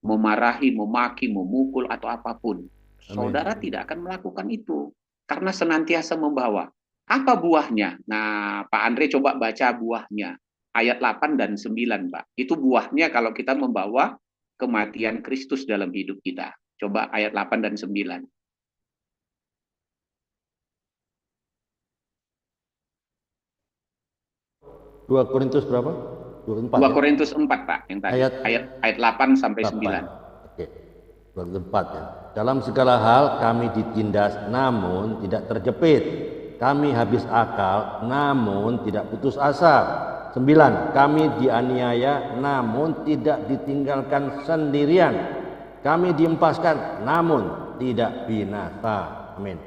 Memarahi, memaki, memukul, atau apapun. Saudara tidak akan melakukan itu. Karena senantiasa membawa. Apa buahnya? Nah, Pak Andre coba baca buahnya. Ayat 8 dan 9, Pak. Itu buahnya kalau kita membawa kematian Kristus dalam hidup kita. Coba ayat 8 dan 9. 2 Korintus berapa? 24, 2 Korintus 4, Pak, yang tadi. Ayat 8 sampai 9. Oke. 24 ya. Dalam segala hal kami ditindas namun tidak terjepit. Kami habis akal namun tidak putus asa. 9. Kami dianiaya namun tidak ditinggalkan sendirian. Kami diempaskan namun tidak binasa. Amin.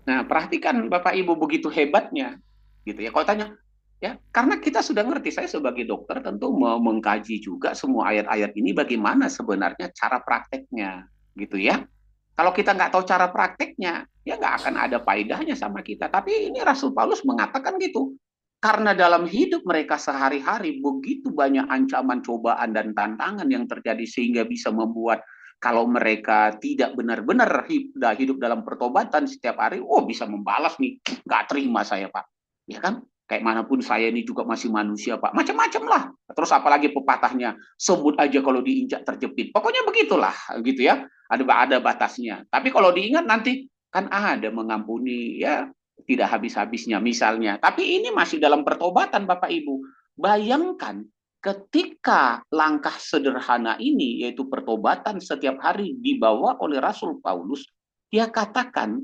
Nah, perhatikan Bapak Ibu begitu hebatnya. Gitu ya. Kalau tanya, ya, karena kita sudah ngerti, saya sebagai dokter tentu mau mengkaji juga semua ayat-ayat ini bagaimana sebenarnya cara prakteknya, gitu ya. Kalau kita nggak tahu cara prakteknya, ya nggak akan ada faedahnya sama kita. Tapi ini Rasul Paulus mengatakan gitu. Karena dalam hidup mereka sehari-hari begitu banyak ancaman, cobaan, dan tantangan yang terjadi sehingga bisa membuat kalau mereka tidak benar-benar hidup dalam pertobatan setiap hari, oh bisa membalas nih, nggak terima saya Pak. Ya kan? Kayak manapun saya ini juga masih manusia Pak. Macam-macam lah. Terus apalagi pepatahnya, sebut aja kalau diinjak terjepit. Pokoknya begitulah gitu ya. Ada batasnya. Tapi kalau diingat nanti kan ada mengampuni ya tidak habis-habisnya misalnya. Tapi ini masih dalam pertobatan Bapak Ibu. Bayangkan ketika langkah sederhana ini, yaitu pertobatan setiap hari dibawa oleh Rasul Paulus, dia katakan,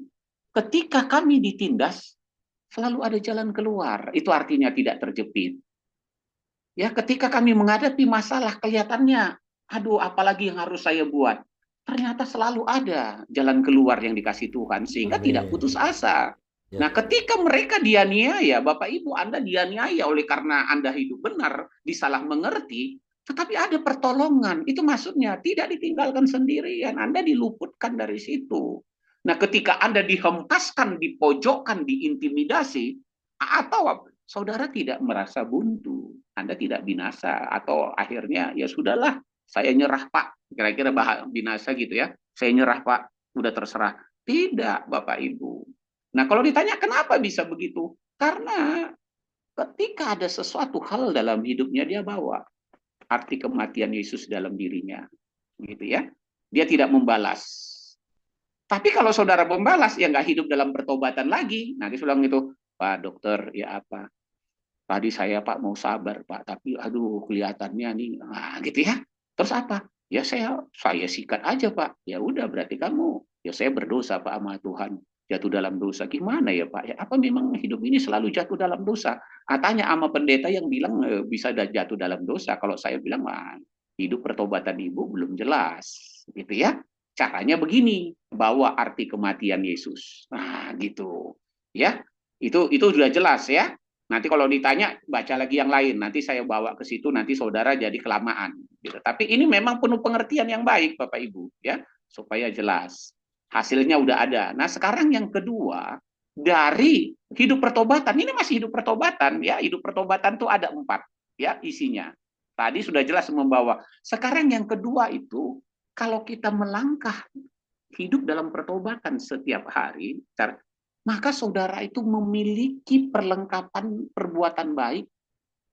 ketika kami ditindas, selalu ada jalan keluar. Itu artinya tidak terjepit. Ya, ketika kami menghadapi masalah kelihatannya, aduh, apalagi yang harus saya buat? Ternyata selalu ada jalan keluar yang dikasih Tuhan, sehingga tidak Amin. putus asa. Ya Nah, Tuhan. ketika mereka dianiaya, Bapak Ibu, Anda dianiaya oleh karena Anda hidup benar, disalah mengerti, tetapi ada pertolongan. Itu maksudnya tidak ditinggalkan sendirian, Anda diluputkan dari situ. Nah, ketika Anda dihempaskan, dipojokkan, diintimidasi, atau saudara tidak merasa buntu, Anda tidak binasa, atau akhirnya ya sudahlah, saya nyerah Pak, kira-kira binasa gitu ya, saya nyerah Pak, udah terserah. Tidak, Bapak Ibu. Nah, kalau ditanya kenapa bisa begitu? Karena ketika ada sesuatu hal dalam hidupnya, dia bawa arti kematian Yesus dalam dirinya, gitu ya. Dia tidak membalas. Tapi kalau saudara membalas, ya nggak hidup dalam pertobatan lagi. Nanti sudah gitu, Pak dokter, ya apa? Tadi saya Pak mau sabar Pak, tapi aduh kelihatannya nih, nah, gitu ya. Terus apa? Ya saya sikat aja Pak. Ya udah berarti kamu, ya saya berdosa Pak sama Tuhan, jatuh dalam dosa. Gimana ya Pak? Ya apa memang hidup ini selalu jatuh dalam dosa? Tanya sama pendeta yang bilang bisa jatuh dalam dosa. Kalau saya bilang wah, hidup pertobatan ibu belum jelas, gitu ya. Caranya begini, bawa arti kematian Yesus. Nah, gitu. Ya. Itu sudah jelas ya. Nanti kalau ditanya, baca lagi yang lain. Nanti saya bawa ke situ, nanti saudara jadi kelamaan. Gitu. Tapi ini memang penuh pengertian yang baik, Bapak Ibu, ya, supaya jelas. Hasilnya udah ada. Nah, sekarang yang kedua, dari hidup pertobatan, ini masih hidup pertobatan, ya. Hidup pertobatan tuh ada 4, ya, isinya. Tadi sudah jelas membawa. Sekarang yang kedua itu, kalau kita melangkah hidup dalam pertobatan setiap hari, maka saudara itu memiliki perlengkapan perbuatan baik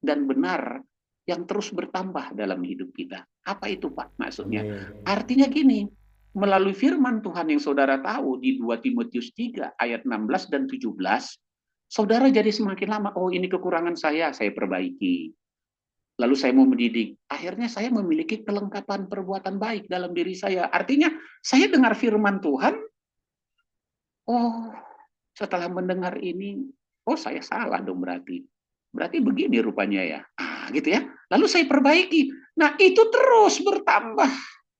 dan benar yang terus bertambah dalam hidup kita. Apa itu Pak maksudnya? Amin. Artinya gini, melalui firman Tuhan yang saudara tahu di 2 Timotius 3 ayat 16 dan 17, saudara jadi semakin lama, oh ini kekurangan saya perbaiki. Lalu saya mau mendidik. Akhirnya saya memiliki kelengkapan perbuatan baik dalam diri saya. Artinya saya dengar firman Tuhan, oh setelah mendengar ini, oh saya salah dong berarti. Berarti begini rupanya ya. Gitu ya. Lalu saya perbaiki. Nah, itu terus bertambah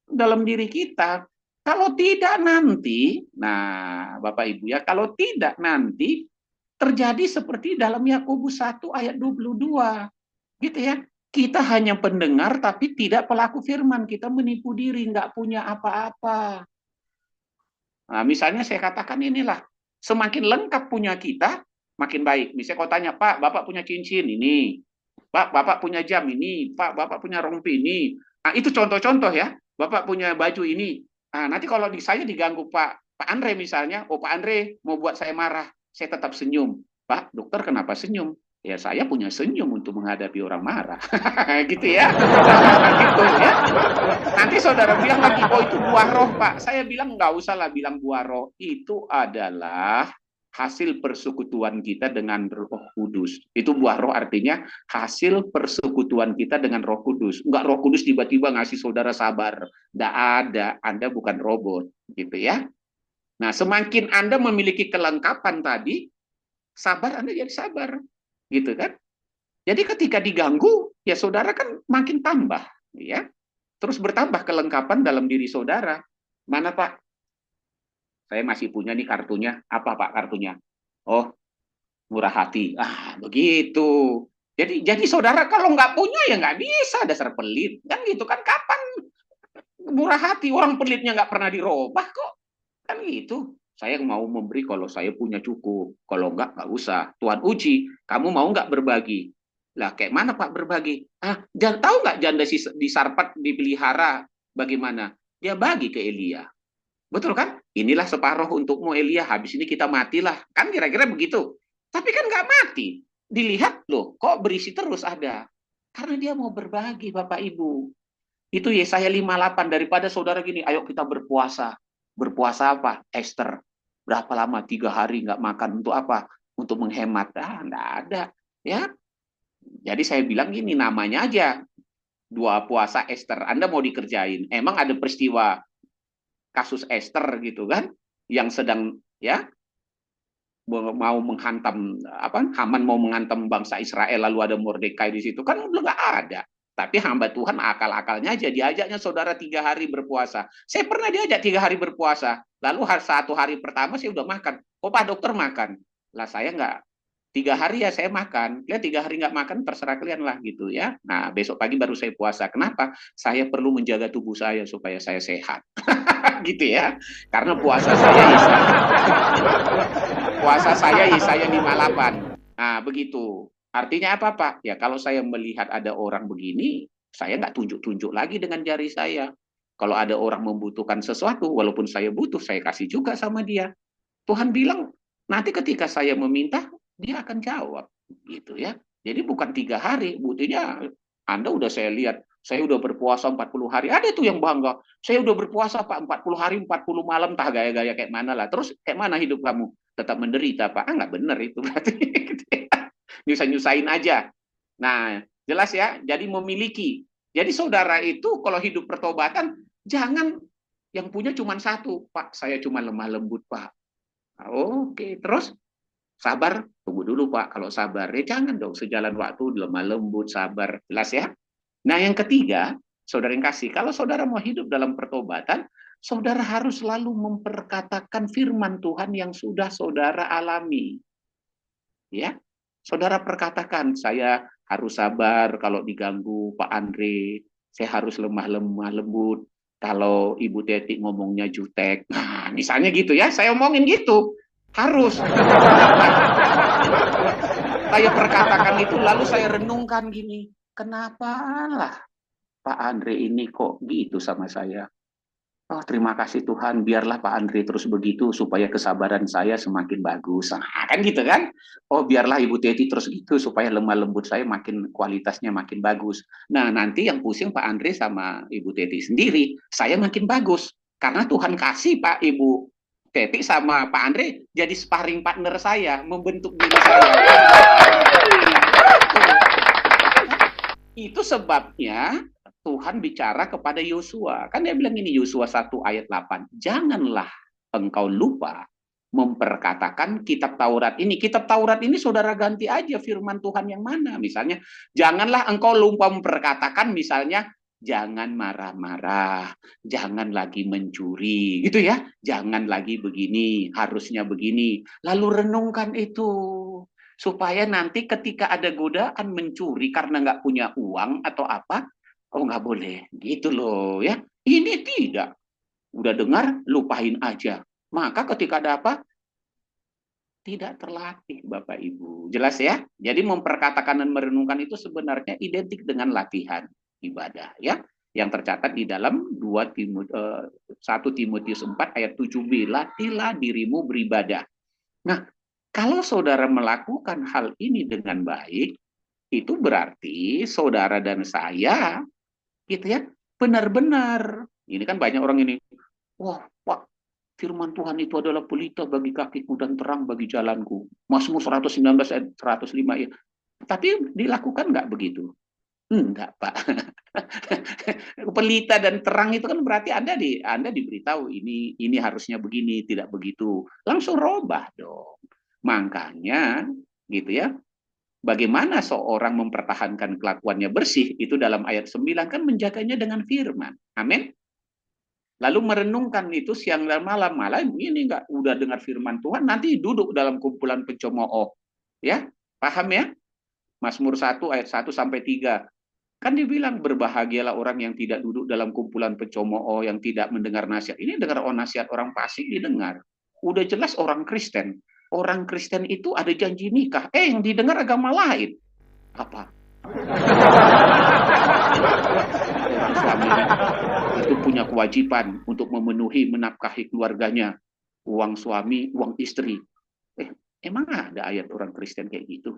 dalam diri kita. Kalau tidak nanti, nah Bapak Ibu ya, kalau tidak nanti terjadi seperti dalam Yakobus 1 ayat 22. Gitu ya. Kita hanya pendengar tapi tidak pelaku firman. Kita menipu diri, nggak punya apa-apa. Nah, misalnya saya katakan inilah, semakin lengkap punya kita, makin baik. Misalnya kau tanya, Pak, Bapak punya cincin ini, Pak, Bapak punya jam ini, Pak, Bapak punya rompi ini. Nah, itu contoh-contoh ya. Bapak punya baju ini. Nah, nanti kalau saya diganggu Pak Andre misalnya, oh Pak Andre mau buat saya marah, saya tetap senyum. Pak, dokter kenapa senyum? Ya saya punya senyum untuk menghadapi orang marah. Gitu ya. Gitu ya. Nanti saudara bilang lagi, oh itu buah roh Pak. Saya bilang nggak usah lah bilang buah roh. Itu adalah hasil persekutuan kita dengan Roh Kudus. Itu buah roh artinya hasil persekutuan kita dengan Roh Kudus. Enggak Roh Kudus tiba-tiba ngasih saudara sabar. Enggak ada, Anda bukan robot, gitu ya. Nah, semakin Anda memiliki kelengkapan tadi, sabar Anda jadi sabar, gitu kan? Jadi ketika diganggu, ya saudara kan makin tambah, ya. Terus bertambah kelengkapan dalam diri saudara. Mana Pak? Saya masih punya nih kartunya. Apa Pak kartunya? Oh, murah hati. Begitu. Jadi saudara kalau nggak punya ya nggak bisa, dasar pelit. Kan gitu kan, kapan murah hati? Orang pelitnya nggak pernah dirubah kok. Kan gitu. Saya mau memberi kalau saya punya cukup. Kalau nggak usah. Tuhan uji, kamu mau nggak berbagi? Lah kayak mana Pak berbagi? Jangan tahu nggak janda di Sarpat dipelihara bagaimana? Dia bagi ke Elia. Betul kan? Inilah separuh untukmu Elia, habis ini kita matilah. Kan kira-kira begitu. Tapi kan nggak mati. Dilihat loh, kok berisi terus ada. Karena dia mau berbagi Bapak Ibu. Itu Yesaya 58, daripada saudara gini, ayo kita berpuasa. Berpuasa apa? Esther. Berapa lama? 3 hari nggak makan. Untuk apa? Untuk menghemat. Nggak ada. Ya, jadi saya bilang gini, namanya aja Dua puasa Esther, Anda mau dikerjain. Emang ada peristiwa kasus Esther gitu kan, yang sedang ya mau menghantam Haman mau menghantam bangsa Israel, lalu ada Mordekai di situ kan udah nggak ada. Tapi hamba Tuhan akal-akalnya aja diajaknya saudara 3 hari berpuasa. Saya pernah diajak 3 hari berpuasa, lalu 1 hari pertama saya udah makan. Oh Pak Dokter makan, lah saya nggak. 3 hari ya saya makan, ya 3 hari nggak makan terserah kalian lah gitu ya. Nah besok pagi baru saya puasa. Kenapa? Saya perlu menjaga tubuh saya supaya saya sehat, gitu ya. Karena puasa saya Yesaya 58. Nah begitu. Artinya apa Pak? Ya kalau saya melihat ada orang begini, saya nggak tunjuk-tunjuk lagi dengan jari saya. Kalau ada orang membutuhkan sesuatu, walaupun saya butuh, saya kasih juga sama dia. Tuhan bilang, nanti ketika saya meminta, dia akan jawab. Gitu ya. Jadi bukan 3 hari, buktinya Anda udah saya lihat, saya udah berpuasa 40 hari. Ada tuh yang bangga, saya udah berpuasa Pak 40 hari, 40 malam, tah gaya-gaya kayak mana lah. Terus kayak mana hidup kamu? Tetap menderita Pak. Nggak bener itu berarti. Nyusahin aja. Nah, jelas ya, jadi memiliki. Jadi saudara itu kalau hidup pertobatan, jangan yang punya cuma satu. Pak, saya cuma lemah lembut Pak. Oke, terus sabar, tunggu dulu Pak. Kalau sabar, ya jangan dong sejalan waktu lemah lembut, sabar. Jelas ya? Nah, yang ketiga, saudara yang kasih, kalau saudara mau hidup dalam pertobatan, saudara harus selalu memperkatakan firman Tuhan yang sudah saudara alami. Ya, saudara perkatakan, saya harus sabar kalau diganggu Pak Andre, saya harus lemah lembut kalau Ibu Teti ngomongnya jutek. Nah, misalnya gitu ya, saya omongin gitu. Harus. Saya perkatakan itu, lalu saya renungkan gini, kenapa lah Pak Andre ini kok gitu sama saya? Oh, terima kasih Tuhan, biarlah Pak Andre terus begitu supaya kesabaran saya semakin bagus. Nah, kan gitu kan? Oh, biarlah Ibu Teti terus gitu supaya lemah lembut saya makin kualitasnya makin bagus. Nah, nanti yang pusing Pak Andre sama Ibu Teti sendiri, saya makin bagus. Karena Tuhan kasih Pak Ibu Teti sama Pak Andre jadi sparring partner saya, membentuk diri saya. Itu sebabnya Tuhan bicara kepada Yosua. Kan dia bilang ini Yosua 1 ayat 8. Janganlah engkau lupa memperkatakan kitab Taurat ini. Kitab Taurat ini saudara ganti aja firman Tuhan yang mana. Misalnya, janganlah engkau lupa memperkatakan misalnya, jangan marah-marah, jangan lagi mencuri, gitu ya. Jangan lagi begini, harusnya begini. Lalu renungkan itu supaya nanti ketika ada godaan mencuri karena nggak punya uang atau apa, oh nggak boleh, gitu loh ya. Ini tidak, udah dengar, lupain aja. Maka ketika ada apa, tidak terlatih Bapak Ibu. Jelas ya? Jadi memperkatakan dan merenungkan itu sebenarnya identik dengan latihan ibadah ya. Yang tercatat di dalam 1 Timotius 4 ayat 7b, latihlah dirimu beribadah. Nah, kalau saudara melakukan hal ini dengan baik, itu berarti saudara dan saya, gitu ya, benar-benar. Ini kan banyak orang ini, wah Pak, firman Tuhan itu adalah pelita bagi kakiku dan terang bagi jalanku. Mazmur 119 ayat 105 ya. Tapi dilakukan nggak begitu? Enggak, Pak. Pelita dan terang itu kan berarti Anda diberitahu ini harusnya begini, tidak begitu. Langsung robah dong. Makanya gitu ya. Bagaimana seorang mempertahankan kelakuannya bersih itu dalam ayat 9 kan menjaganya dengan firman. Amin. Lalu merenungkan itu siang dan malam. Malah ini enggak udah dengar firman Tuhan nanti duduk dalam kumpulan pencemooh. Ya, paham ya? Mazmur 1 ayat 1 sampai 3. Kan dibilang berbahagialah orang yang tidak duduk dalam kumpulan pencemooh, yang tidak mendengar nasihat. Ini dengar nasihat orang fasik didengar. Udah jelas orang Kristen. Orang Kristen itu ada janji nikah. Yang didengar agama lain. Apa? Orang suami itu punya kewajiban untuk memenuhi, menafkahi keluarganya. Uang suami, uang istri. Emang ada ayat orang Kristen kayak gitu?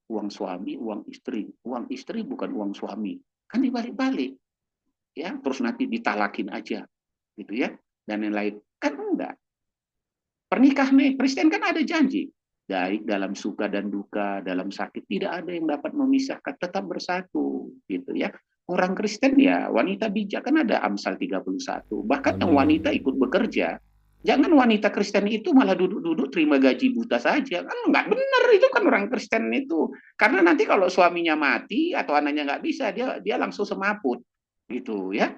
Uang suami, uang istri. Uang istri bukan uang suami. Kan dibalik-balik. Ya, terus nanti ditalakin aja. Gitu ya. Dan yang lain. Kan enggak. Pernikahan nih, Kristen kan ada janji. Baik dalam suka dan duka, dalam sakit. Tidak ada yang dapat memisahkan. Tetap bersatu. Gitu ya. Orang Kristen ya wanita bijak, kan ada Amsal 31. Bahkan yang wanita Amin. ikut bekerja. Jangan wanita Kristen itu malah duduk-duduk terima gaji buta saja. Kan nggak benar itu, kan orang Kristen itu. Karena nanti kalau suaminya mati atau anaknya nggak bisa, dia langsung semaput. Gitu ya.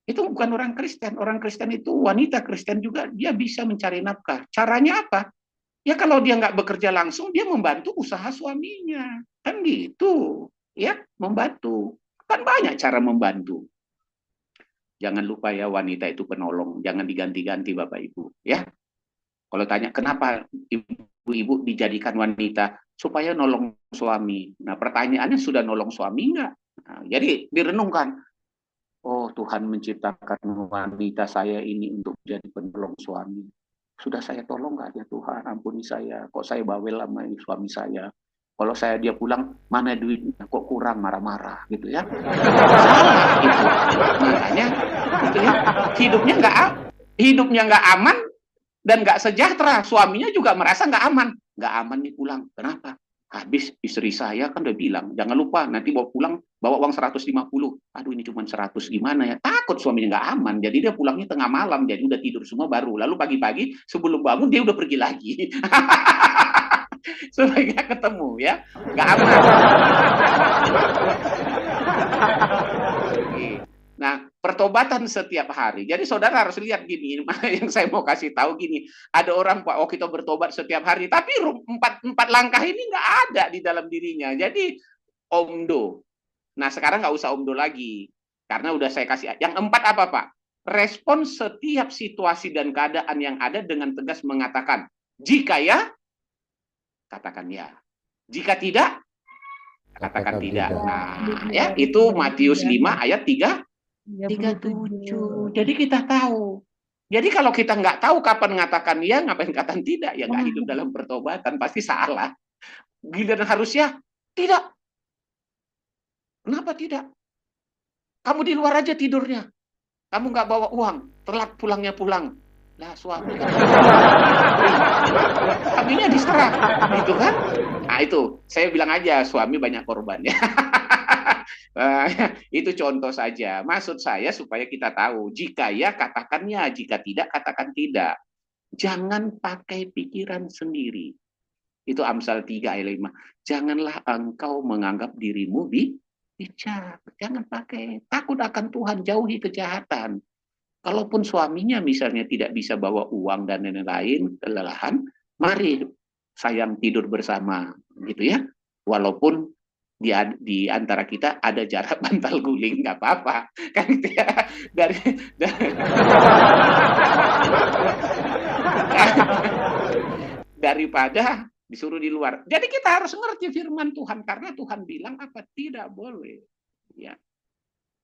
Itu bukan orang Kristen. Orang Kristen itu, wanita Kristen juga, dia bisa mencari nafkah. Caranya apa? Ya kalau dia nggak bekerja langsung, dia membantu usaha suaminya. Kan gitu. Ya, membantu. Kan banyak cara membantu. Jangan lupa ya, wanita itu penolong. Jangan diganti-ganti Bapak Ibu. Ya, kalau tanya kenapa ibu-ibu dijadikan wanita, supaya nolong suami. Nah, pertanyaannya, sudah nolong suami nggak? Nah, jadi direnungkan. Oh, Tuhan menciptakan wanita saya ini untuk jadi penolong suami. Sudah saya tolong nggak ya Tuhan, ampuni saya. Kok saya bawel sama suami saya. Kalau saya dia pulang, mana duitnya, kok kurang, marah-marah gitu ya. Salah itu. Makanya gitu ya, hidupnya nggak aman dan nggak sejahtera. Suaminya juga merasa nggak aman. Nggak aman nih pulang. Kenapa? Habis istri saya kan udah bilang, jangan lupa nanti bawa pulang, bawa uang 150. Aduh, ini cuma 100, gimana ya? Takut suaminya nggak aman. Jadi dia pulangnya tengah malam, jadi udah tidur semua baru. Lalu pagi-pagi sebelum bangun dia udah pergi lagi. Supaya nggak ketemu ya. Nggak aman. Nah, pertobatan setiap hari. Jadi saudara harus lihat gini, yang saya mau kasih tahu gini. Ada orang, Pak, oh kita bertobat setiap hari, tapi empat langkah ini nggak ada di dalam dirinya. Jadi omdo. Nah, sekarang nggak usah omdo lagi, karena udah saya kasih. Yang empat apa, Pak? Respon setiap situasi dan keadaan yang ada dengan tegas mengatakan, jika ya, katakan ya. Jika tidak, katakan Katakan tidak. tidak. Nah, ya, itu Matius 5 ayat 37. Jadi kita tahu. Jadi kalau kita nggak tahu kapan mengatakan ya, ngapain katakan tidak, ya nggak hidup dalam pertobatan, pasti salah. Giliran harusnya tidak. Kenapa tidak? Kamu di luar aja tidurnya. Kamu nggak bawa uang, telat pulangnya pulang. Lah suami kan, suaminya diserah, gitu kan? Nah itu, saya bilang aja suami banyak korbannya. Itu contoh saja. Maksud saya supaya kita tahu, jika ya katakan ya, jika tidak katakan tidak. Jangan pakai pikiran sendiri. Itu Amsal 3 ayat 5. Janganlah engkau menganggap dirimu bijak. Jangan pakai. Takut akan Tuhan, jauhi kejahatan. Kalaupun suaminya misalnya tidak bisa bawa uang dan lain-lain, kelelahan, mari sayang tidur bersama, gitu ya. Walaupun di antara kita ada jarak bantal guling, nggak apa-apa, kan gitu ya. Dari daripada disuruh di luar. Jadi kita harus ngerti firman Tuhan, karena Tuhan bilang apa, tidak boleh ya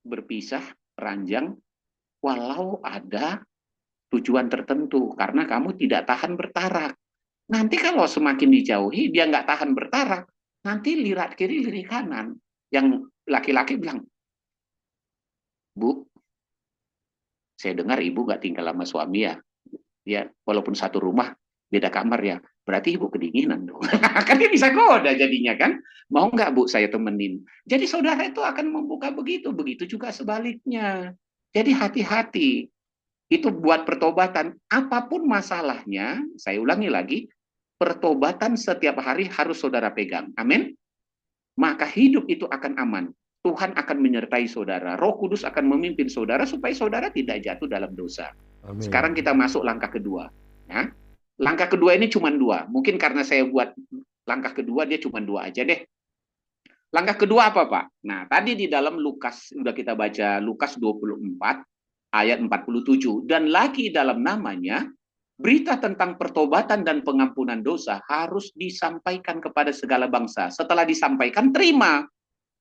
berpisah ranjang walau ada tujuan tertentu, karena kamu tidak tahan bertarak. Nanti kalau semakin dijauhi, dia nggak tahan bertarak, nanti lirat kiri, lirik kanan. Yang laki-laki bilang, Bu, saya dengar ibu nggak tinggal sama suami ya. Ya, walaupun satu rumah, beda kamar ya. Berarti ibu kedinginan dong. Kan dia bisa goda jadinya kan. Mau nggak Bu saya temenin? Jadi saudara itu akan membuka begitu. Begitu juga sebaliknya. Jadi hati-hati. Itu buat pertobatan. Apapun masalahnya, saya ulangi lagi, pertobatan setiap hari harus saudara pegang. Amin. Maka hidup itu akan aman. Tuhan akan menyertai saudara. Roh Kudus akan memimpin saudara supaya saudara tidak jatuh dalam dosa. Sekarang Amin. kita masuk langkah kedua. Ya. Langkah kedua ini cuma dua. Mungkin karena saya buat langkah kedua, dia cuma dua aja deh. Langkah kedua apa, Pak? Nah, tadi di dalam Lukas, sudah kita baca Lukas 24, ayat 47. Dan lagi dalam namanya, berita tentang pertobatan dan pengampunan dosa harus disampaikan kepada segala bangsa. Setelah disampaikan, terima.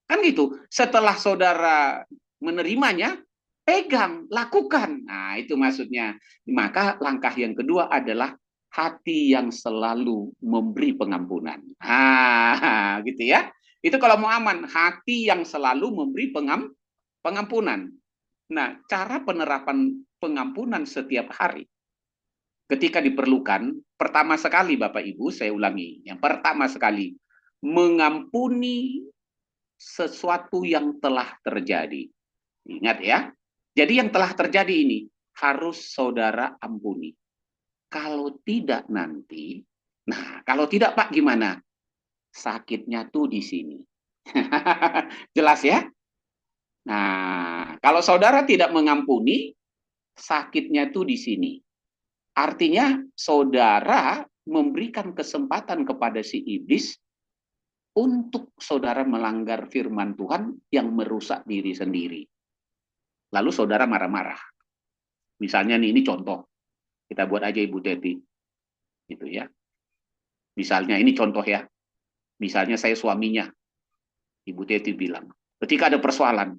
Kan gitu. Setelah saudara menerimanya, pegang, lakukan. Nah, itu maksudnya. Maka langkah yang kedua adalah hati yang selalu memberi pengampunan. Ah, gitu ya. Itu kalau mau aman, hati yang selalu memberi pengampunan. Nah, cara penerapan pengampunan setiap hari ketika diperlukan, pertama sekali Bapak Ibu, saya ulangi, yang pertama sekali, mengampuni sesuatu yang telah terjadi. Ingat ya. Jadi yang telah terjadi ini harus saudara ampuni. Kalau tidak nanti, nah kalau tidak Pak gimana? Sakitnya tuh di sini. Jelas ya? Nah, kalau saudara tidak mengampuni, sakitnya tuh di sini. Artinya saudara memberikan kesempatan kepada si iblis untuk saudara melanggar firman Tuhan yang merusak diri sendiri. Lalu saudara marah-marah. Misalnya nih, ini contoh. Kita buat aja Ibu Teti. Gitu ya. Misalnya ini contoh ya. Misalnya saya suaminya. Ibu Teti bilang, ketika ada persoalan,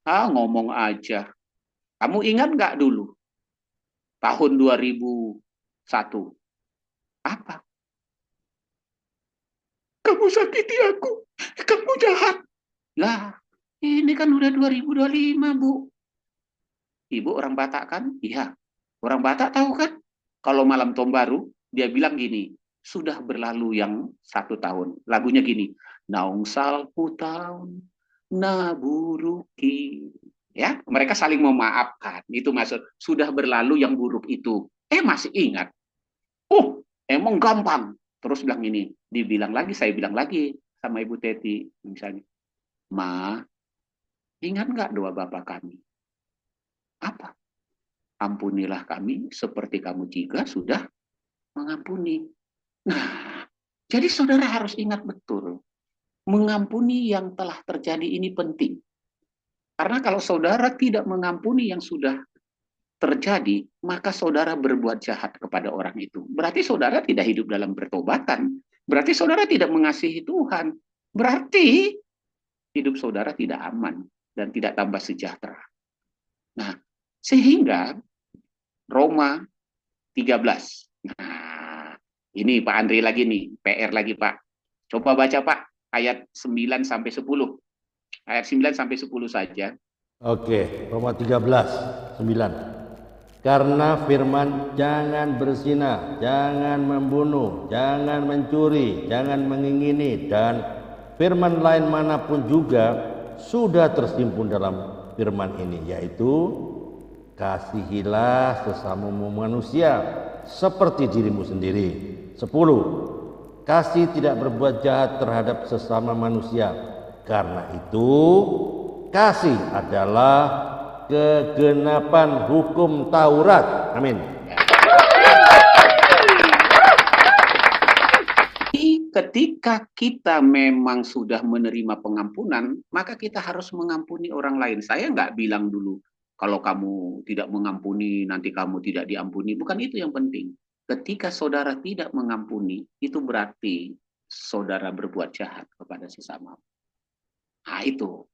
ngomong aja. Kamu ingat nggak dulu? Tahun 2001. Apa? Kamu sakiti aku. Kamu jahat. Lah, ini kan udah 2025, Bu. Ibu orang Batak kan? Iya. Orang Batak tahu kan? Kalau malam tahun baru, dia bilang gini, sudah berlalu yang 1 tahun. Lagunya gini, naung salpu tahun, naburuki. Ya, mereka saling memaafkan. Itu maksud, sudah berlalu yang buruk itu. Masih ingat. Oh, emang gampang. Terus bilang ini, dibilang lagi, saya bilang lagi sama Ibu Teti, misalnya, Ma, ingat nggak doa Bapak kami? Apa? Ampunilah kami seperti kamu juga sudah mengampuni. Nah, jadi saudara harus ingat betul, mengampuni yang telah terjadi ini penting. Karena kalau saudara tidak mengampuni yang sudah terjadi, maka saudara berbuat jahat kepada orang itu. Berarti saudara tidak hidup dalam pertobatan. Berarti saudara tidak mengasihi Tuhan. Berarti hidup saudara tidak aman dan tidak tambah sejahtera. Nah, sehingga Roma 13. Nah, ini Pak Andri lagi nih, PR lagi Pak. Coba baca Pak, ayat 9 sampai 10. Ayat 9 sampai 10 saja. Oke, Roma 13, 9. Karena firman jangan berzina, jangan membunuh, jangan mencuri, jangan mengingini, dan firman lain manapun juga sudah tersimpun dalam firman ini, yaitu kasihilah sesamamu manusia seperti dirimu sendiri. 10. Kasih tidak berbuat jahat terhadap sesama manusia. Karena itu kasih adalah kegenapan hukum Taurat. Amin. Ketika kita memang sudah menerima pengampunan, maka kita harus mengampuni orang lain. Saya nggak bilang dulu, kalau kamu tidak mengampuni, nanti kamu tidak diampuni. Bukan itu yang penting. Ketika saudara tidak mengampuni, itu berarti saudara berbuat jahat kepada sesama. Nah itu.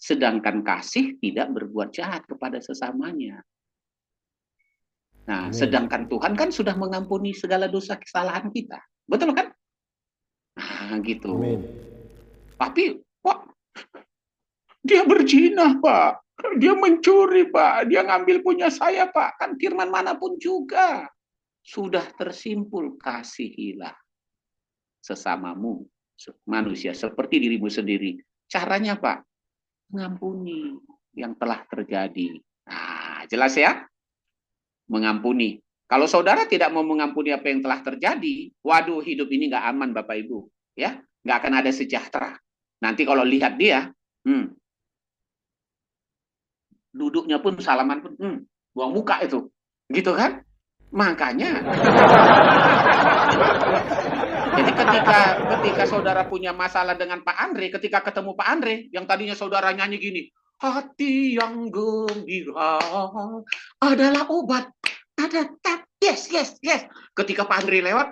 Sedangkan kasih tidak berbuat jahat kepada sesamanya. Nah, sedangkan Tuhan kan sudah mengampuni segala dosa kesalahan kita. Betul kan? Nah, gitu. Amin. Tapi, Pak, dia berzina, Pak. Dia mencuri, Pak. Dia ngambil punya saya, Pak. Kan firman manapun juga. Sudah tersimpul, kasihilah sesamamu, manusia, seperti dirimu sendiri. Caranya, Pak, mengampuni yang telah terjadi. Nah, jelas ya? Mengampuni. Kalau saudara tidak mau mengampuni apa yang telah terjadi, waduh, hidup ini nggak aman, Bapak Ibu. Ya, nggak akan ada sejahtera. Nanti kalau lihat dia, duduknya pun, salaman pun, buang muka itu. Gitu kan? Makanya, jadi ketika saudara punya masalah dengan Pak Andre, ketika ketemu Pak Andre, yang tadinya saudara nyanyi gini, hati yang gembira adalah obat. Ada yes. Ketika Pak Andre lewat,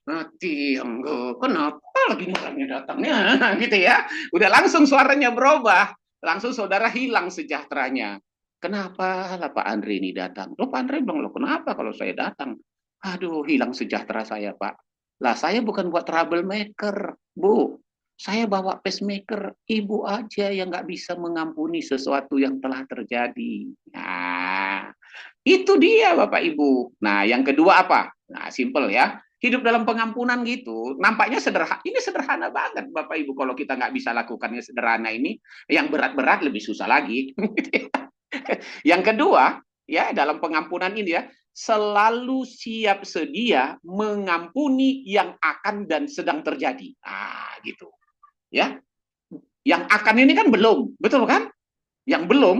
hati yang kenapa lagi marahnya datangnya, gitu ya. Udah langsung suaranya berubah, langsung saudara hilang sejahteranya. Kenapa lah Pak Andre ini datang? Loh Pak Andre bilang, loh kenapa kalau saya datang? Aduh, hilang sejahtera saya Pak. Lah saya bukan buat troublemaker, Bu. Saya bawa pacemaker, ibu aja yang nggak bisa mengampuni sesuatu yang telah terjadi. Nah, itu dia Bapak Ibu. Nah, yang kedua apa? Nah, simple ya. hidup dalam pengampunan gitu. Nampaknya sederhana, ini sederhana banget Bapak Ibu. Kalau kita nggak bisa lakukannya sederhana ini, yang berat-berat lebih susah lagi. Yang kedua, ya dalam pengampunan ini ya, selalu siap sedia mengampuni yang akan dan sedang terjadi. Ah, gitu. Ya, yang akan ini kan belum, betul kan? Yang belum,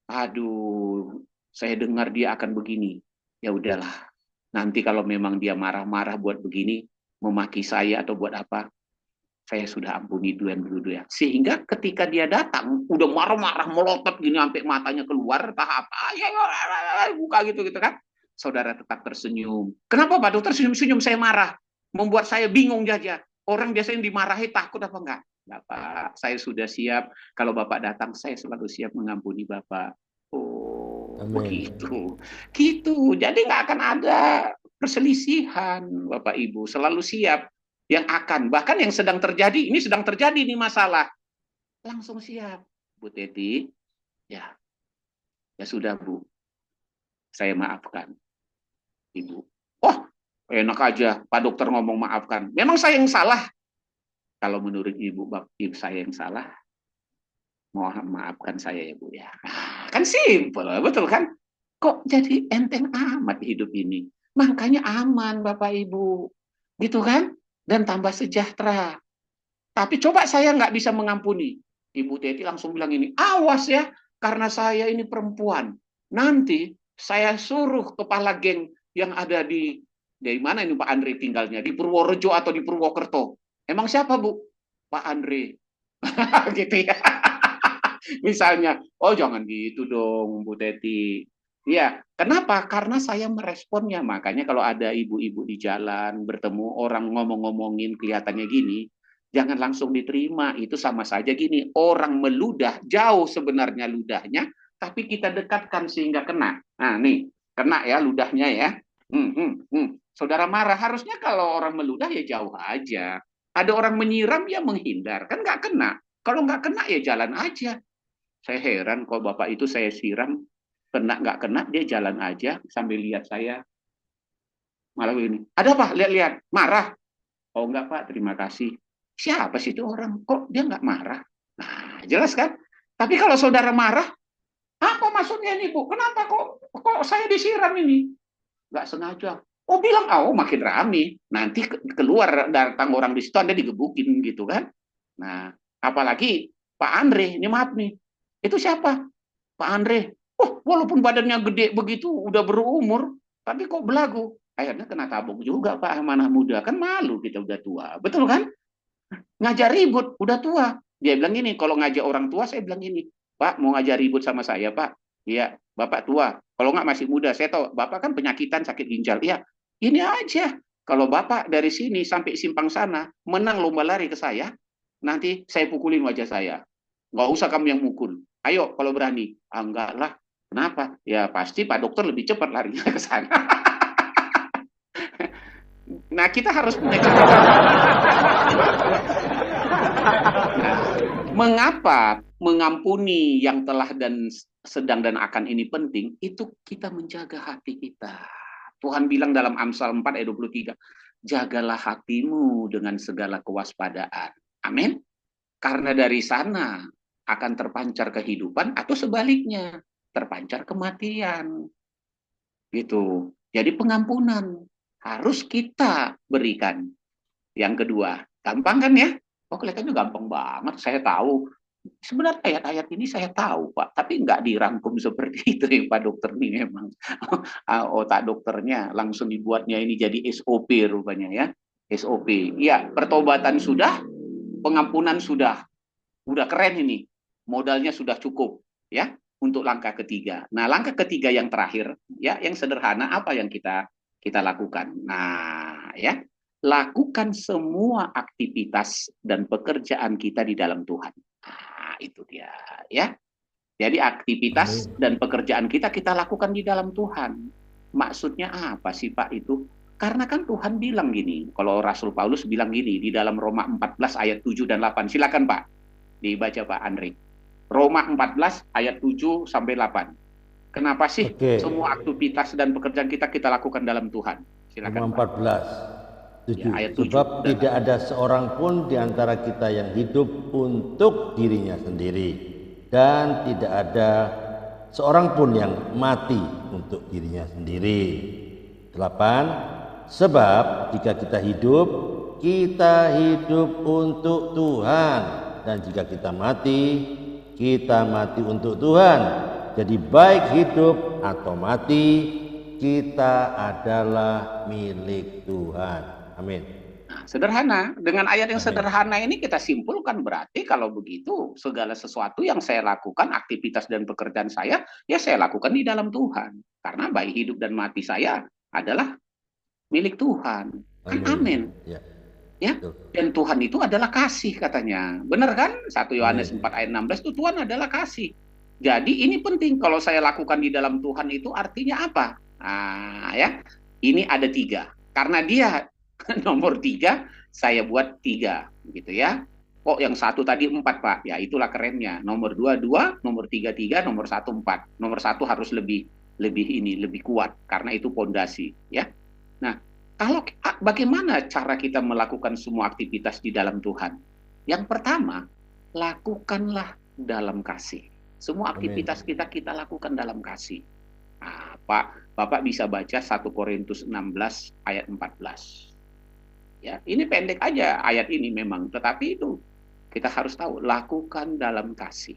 aduh, saya dengar dia akan begini. Ya udahlah, nanti kalau memang dia marah-marah buat begini, memaki saya atau buat apa, saya sudah ampuni dulu ya. Sehingga ketika dia datang, udah marah-marah, melotot gini sampai matanya keluar, tahap buka gitu gitu kan. Saudara tetap tersenyum. Kenapa Pak Dokter senyum-senyum saya marah? Membuat saya bingung saja. Orang biasanya dimarahi takut apa enggak? Bapak, saya sudah siap. Kalau Bapak datang, saya selalu siap mengampuni Bapak. Oh, Amin. begitu. Gitu. Jadi nggak akan ada perselisihan, Bapak Ibu. Selalu siap yang akan, bahkan yang sedang terjadi, ini sedang terjadi nih masalah, langsung siap. Bu Teti, ya, ya sudah Bu, saya maafkan Ibu. Oh, enak aja Pak Dokter ngomong maafkan. Memang saya yang salah. Kalau menurut Ibu, Ibu saya yang salah, mohon maafkan saya ya Bu ya. Kan simpel, betul kan? Kok jadi enteng amat hidup ini? Makanya aman Bapak Ibu. Gitu kan? Dan tambah sejahtera. Tapi coba saya nggak bisa mengampuni. Ibu Teti langsung bilang ini, awas ya, karena saya ini perempuan. Nanti saya suruh kepala geng yang ada dari mana ini Pak Andre tinggalnya? Di Purworejo atau di Purwokerto? Emang siapa Bu? Pak Andre. Gitu ya. Misalnya, oh jangan gitu dong Bu Teti. Ya, kenapa? Karena saya meresponnya. Makanya kalau ada ibu-ibu di jalan, bertemu orang ngomong-ngomongin kelihatannya gini, jangan langsung diterima. Itu sama saja gini, orang meludah, jauh sebenarnya ludahnya, tapi kita dekatkan sehingga kena. Nah nih, kena ya ludahnya ya. Saudara marah, harusnya kalau orang meludah ya jauh aja. Ada orang menyiram ya menghindar, kan nggak kena. Kalau nggak kena ya jalan aja. Saya heran kalau bapak itu saya siram, kena nggak kena dia jalan aja sambil lihat saya malah begini. Ada apa? Lihat-lihat. Marah? Oh enggak Pak, terima kasih. Siapa sih itu orang? Kok dia nggak marah? Nah, jelas kan? Tapi kalau saudara marah, apa maksudnya nih Bu? Kenapa kok saya disiram ini? Nggak sengaja. Oh bilang, oh makin rame. Nanti keluar datang orang di situ, Anda digebukin gitu kan? Nah, apalagi Pak Andre, ini maaf nih. Itu siapa? Pak Andre. Oh, walaupun badannya gede begitu, udah berumur, tapi kok belagu. Akhirnya kena tabuk juga Pak Amanah Muda. Kan malu kita udah tua. Betul kan? Ngajak ribut, udah tua. Dia bilang gini, kalau ngajak orang tua, saya bilang gini, Pak, mau ngajak ribut sama saya, Pak? Iya, Bapak tua. Kalau nggak masih muda, saya tahu. Bapak kan penyakitan, sakit ginjal. Iya, ini aja. Kalau Bapak dari sini sampai simpang sana, menang lomba lari ke saya, nanti saya pukulin wajah saya. Nggak usah kamu yang mukul. Ayo, kalau berani. Ah, enggak lah. Kenapa? Ya pasti Pak Dokter lebih cepat larinya ke sana. Nah, kita harus punya Nah, mengapa mengampuni yang telah dan sedang dan akan ini penting? Itu kita menjaga hati kita. Tuhan bilang dalam Amsal 4 ayat 23, jagalah hatimu dengan segala kewaspadaan. Amin. Karena dari sana akan terpancar kehidupan atau sebaliknya, terpancar kematian. Gitu. Jadi pengampunan harus kita berikan. Yang kedua, gampang kan ya? Oh kelihatannya gampang banget, saya tahu. Sebenarnya ayat-ayat ini saya tahu Pak, tapi nggak dirangkum seperti itu ya Pak Dokter ini memang. Otak dokternya langsung dibuatnya ini jadi SOP rupanya ya. SOP. Ya, pertobatan sudah, pengampunan sudah. Udah keren ini. Modalnya sudah cukup ya untuk langkah ketiga. Nah, langkah ketiga yang terakhir ya, yang sederhana apa yang kita lakukan. Nah, ya, lakukan semua aktivitas dan pekerjaan kita di dalam Tuhan. Nah, itu dia ya. Jadi aktivitas Amin. dan pekerjaan kita lakukan di dalam Tuhan. Maksudnya apa sih Pak itu? Karena kan Tuhan bilang gini, kalau Rasul Paulus bilang gini di dalam Roma 14 ayat 7 dan 8. Silakan Pak, dibaca Pak Andri. Roma 14 ayat 7 sampai 8. Kenapa sih Oke, semua aktivitas dan pekerjaan kita lakukan dalam Tuhan? Roma Silakan Pak. 14. Ya, ayat 7. Sebab tidak ada seorang pun di antara kita yang hidup untuk dirinya sendiri, dan tidak ada seorang pun yang mati untuk dirinya sendiri. 8. Sebab jika kita hidup untuk Tuhan, dan jika kita mati untuk Tuhan. Jadi baik hidup atau mati, kita adalah milik Tuhan. Amin. Nah, sederhana. Dengan ayat yang Amin. sederhana ini kita simpulkan berarti kalau begitu segala sesuatu yang saya lakukan, aktivitas dan pekerjaan saya, ya saya lakukan di dalam Tuhan. Karena baik hidup dan mati saya adalah milik Tuhan. Kan amin. Ya. Dan Tuhan itu adalah kasih katanya. Benar kan? 1 Yohanes 4 ayat 16 itu Tuhan adalah kasih. Jadi ini penting kalau saya lakukan di dalam Tuhan itu artinya apa? Nah, ya. Ini ada 3. Karena dia nomor 3, saya buat 3 gitu ya. Kok yang 1 tadi 4, Pak? Ya itulah kerennya. Nomor 2 2, nomor 3 3, nomor 1 4. Nomor 1 harus lebih kuat karena itu pondasi ya. Nah, bagaimana cara kita melakukan semua aktivitas di dalam Tuhan? Yang pertama, lakukanlah dalam kasih. Semua aktivitas kita lakukan dalam kasih. Nah, Bapak bisa baca 1 Korintus 16 ayat 14. Ya, ini pendek aja ayat ini memang, tetapi itu kita harus tahu, lakukan dalam kasih.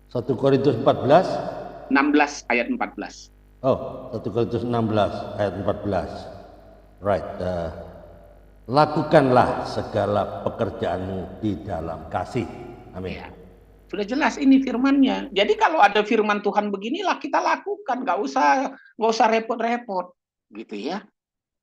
1 Korintus 14 16 ayat 14. Oh, 1 Korintus 16 ayat 14. Right. Lakukanlah segala pekerjaanmu di dalam kasih. Amin. Ya. Sudah jelas ini firman-Nya. Jadi kalau ada firman Tuhan beginilah kita lakukan, nggak usah repot-repot, gitu ya.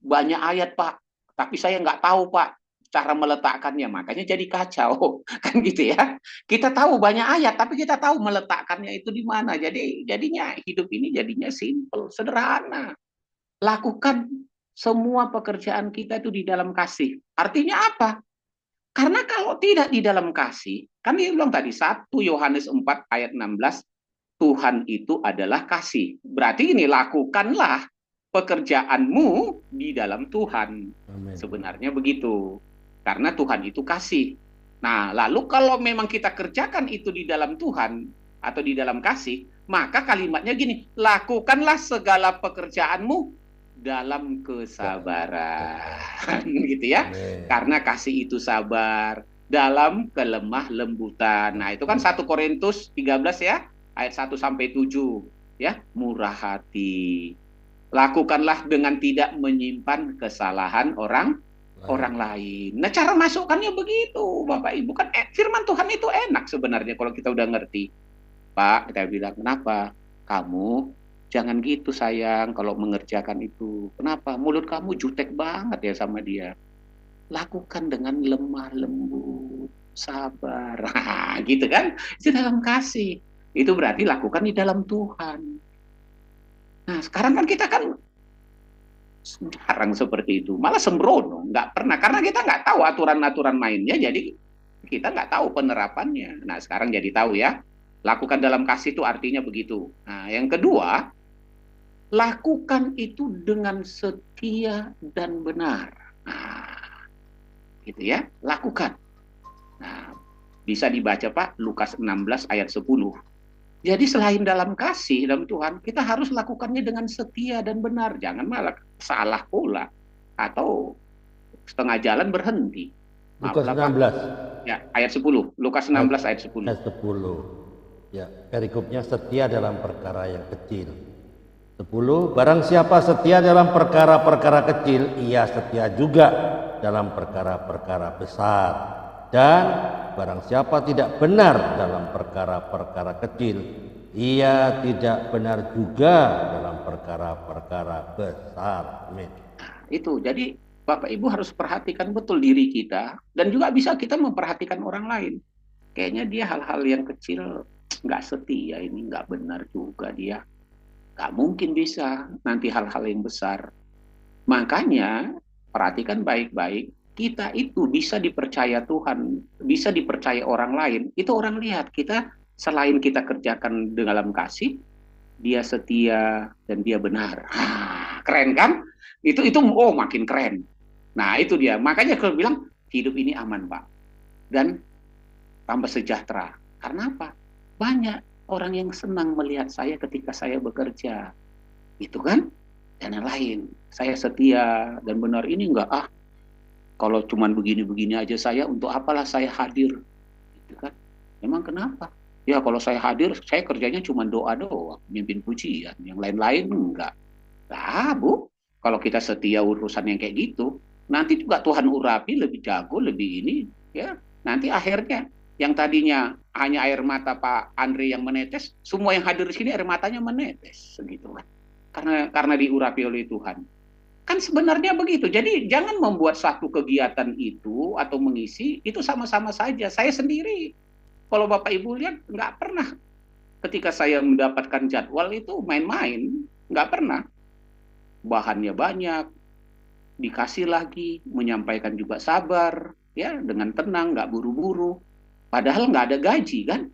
Banyak ayat, Pak, tapi saya nggak tahu, Pak, cara meletakkannya, makanya jadi kacau, kan gitu ya. Kita tahu banyak ayat, tapi kita tahu meletakkannya itu di mana. Jadinya hidup ini jadinya simple, sederhana. Lakukan semua pekerjaan kita itu di dalam kasih. Artinya apa? Karena kalau tidak di dalam kasih, kan dia bilang tadi 1 Yohanes 4 ayat 16, Tuhan itu adalah kasih. Berarti ini lakukanlah pekerjaanmu di dalam Tuhan. Amen. Sebenarnya begitu. Karena Tuhan itu kasih. Nah, lalu kalau memang kita kerjakan itu di dalam Tuhan atau di dalam kasih, maka kalimatnya gini, lakukanlah segala pekerjaanmu dalam kesabaran. Gitu ya. Amen. Karena kasih itu sabar dalam kelemah lembutan. Nah, itu kan 1 Korintus 13 ya, ayat 1 sampai 7 ya, murah hati. Lakukanlah dengan tidak menyimpan kesalahan orang lain. Nah, cara masukkannya begitu, Bapak Ibu. Kan firman Tuhan itu enak sebenarnya kalau kita udah ngerti. Pak, kita bilang, kenapa? Kamu jangan gitu sayang kalau mengerjakan itu. Kenapa? Mulut kamu jutek banget ya sama dia. Lakukan dengan lemah lembut, sabar. Gitu kan? Itu dalam kasih. Itu berarti lakukan di dalam Tuhan. Nah, sekarang kan kita kan jarang seperti itu. Malah sembrono, nggak pernah. Karena kita nggak tahu aturan-aturan mainnya, jadi kita nggak tahu penerapannya. Nah, sekarang jadi tahu ya. Lakukan dalam kasih itu artinya begitu. Nah, yang kedua, lakukan itu dengan setia dan benar. Nah, gitu ya, lakukan. Nah, bisa dibaca Pak, Lukas 16 ayat 10. Jadi selain dalam kasih dalam Tuhan, kita harus lakukannya dengan setia dan benar. Jangan malah salah pula atau setengah jalan berhenti. Lukas 16. Ya, ayat 10. Lukas 16 ayat 10. Ayat 10. Ya, perikopnya setia dalam perkara yang kecil. 10. Barang siapa setia dalam perkara-perkara kecil, ia setia juga dalam perkara-perkara besar. Dan barang siapa tidak benar dalam perkara-perkara kecil, ia tidak benar juga dalam perkara-perkara besar. Amin. Itu, jadi Bapak Ibu harus perhatikan betul diri kita, dan juga bisa kita memperhatikan orang lain. Kayaknya dia hal-hal yang kecil nggak setia, ini nggak benar juga dia. Nggak mungkin bisa nanti hal-hal yang besar. Makanya perhatikan baik-baik. Kita itu bisa dipercaya Tuhan, bisa dipercaya orang lain. Itu orang lihat kita selain kita kerjakan dalam kasih, dia setia dan dia benar. Keren kan? Itu oh makin keren. Nah itu dia. Makanya kalau bilang hidup ini aman Pak. Dan tambah sejahtera. Karena apa? Banyak orang yang senang melihat saya ketika saya bekerja. Itu kan? Dan yang lain. Saya setia dan benar ini enggak. Kalau cuman begini-begini aja saya, untuk apalah saya hadir? Gitu kan? Memang kenapa? Ya kalau saya hadir, saya kerjanya cuma doa doang, mimpin pujian. Yang lain-lain enggak. Lah, Bu, kalau kita setia urusan yang kayak gitu, nanti juga Tuhan urapi lebih jago, lebih ini, ya. Nanti akhirnya yang tadinya hanya air mata Pak Andre yang menetes, semua yang hadir di sini air matanya menetes, segitu kan. Karena diurapi oleh Tuhan. Kan sebenarnya begitu. Jadi jangan membuat satu kegiatan itu atau mengisi itu sama-sama saja. Saya sendiri, kalau Bapak Ibu lihat, nggak pernah ketika saya mendapatkan jadwal itu main-main, nggak pernah. Bahannya banyak, dikasih lagi, menyampaikan juga sabar, ya dengan tenang, nggak buru-buru. Padahal nggak ada gaji kan?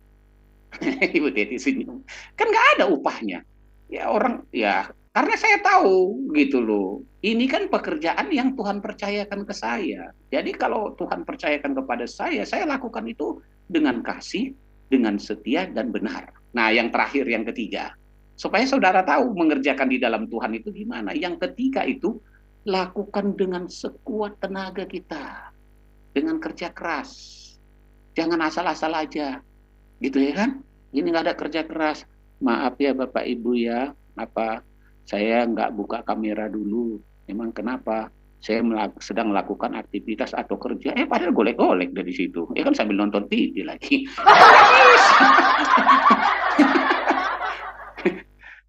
Ibu Teti senyum. Kan nggak ada upahnya. Ya orang, ya karena saya tahu gitu loh. Ini kan pekerjaan yang Tuhan percayakan ke saya. Jadi kalau Tuhan percayakan kepada saya lakukan itu dengan kasih, dengan setia dan benar. Nah, yang terakhir, yang ketiga, supaya saudara tahu mengerjakan di dalam Tuhan itu gimana. Yang ketiga itu, lakukan dengan sekuat tenaga kita, dengan kerja keras. Jangan asal-asal aja, gitu ya kan? Ini nggak ada kerja keras. Maaf ya Bapak Ibu ya, apa saya nggak buka kamera dulu. Memang kenapa? Saya sedang melakukan aktivitas atau kerja, padahal golek-golek dari situ. Kan sambil nonton TV lagi.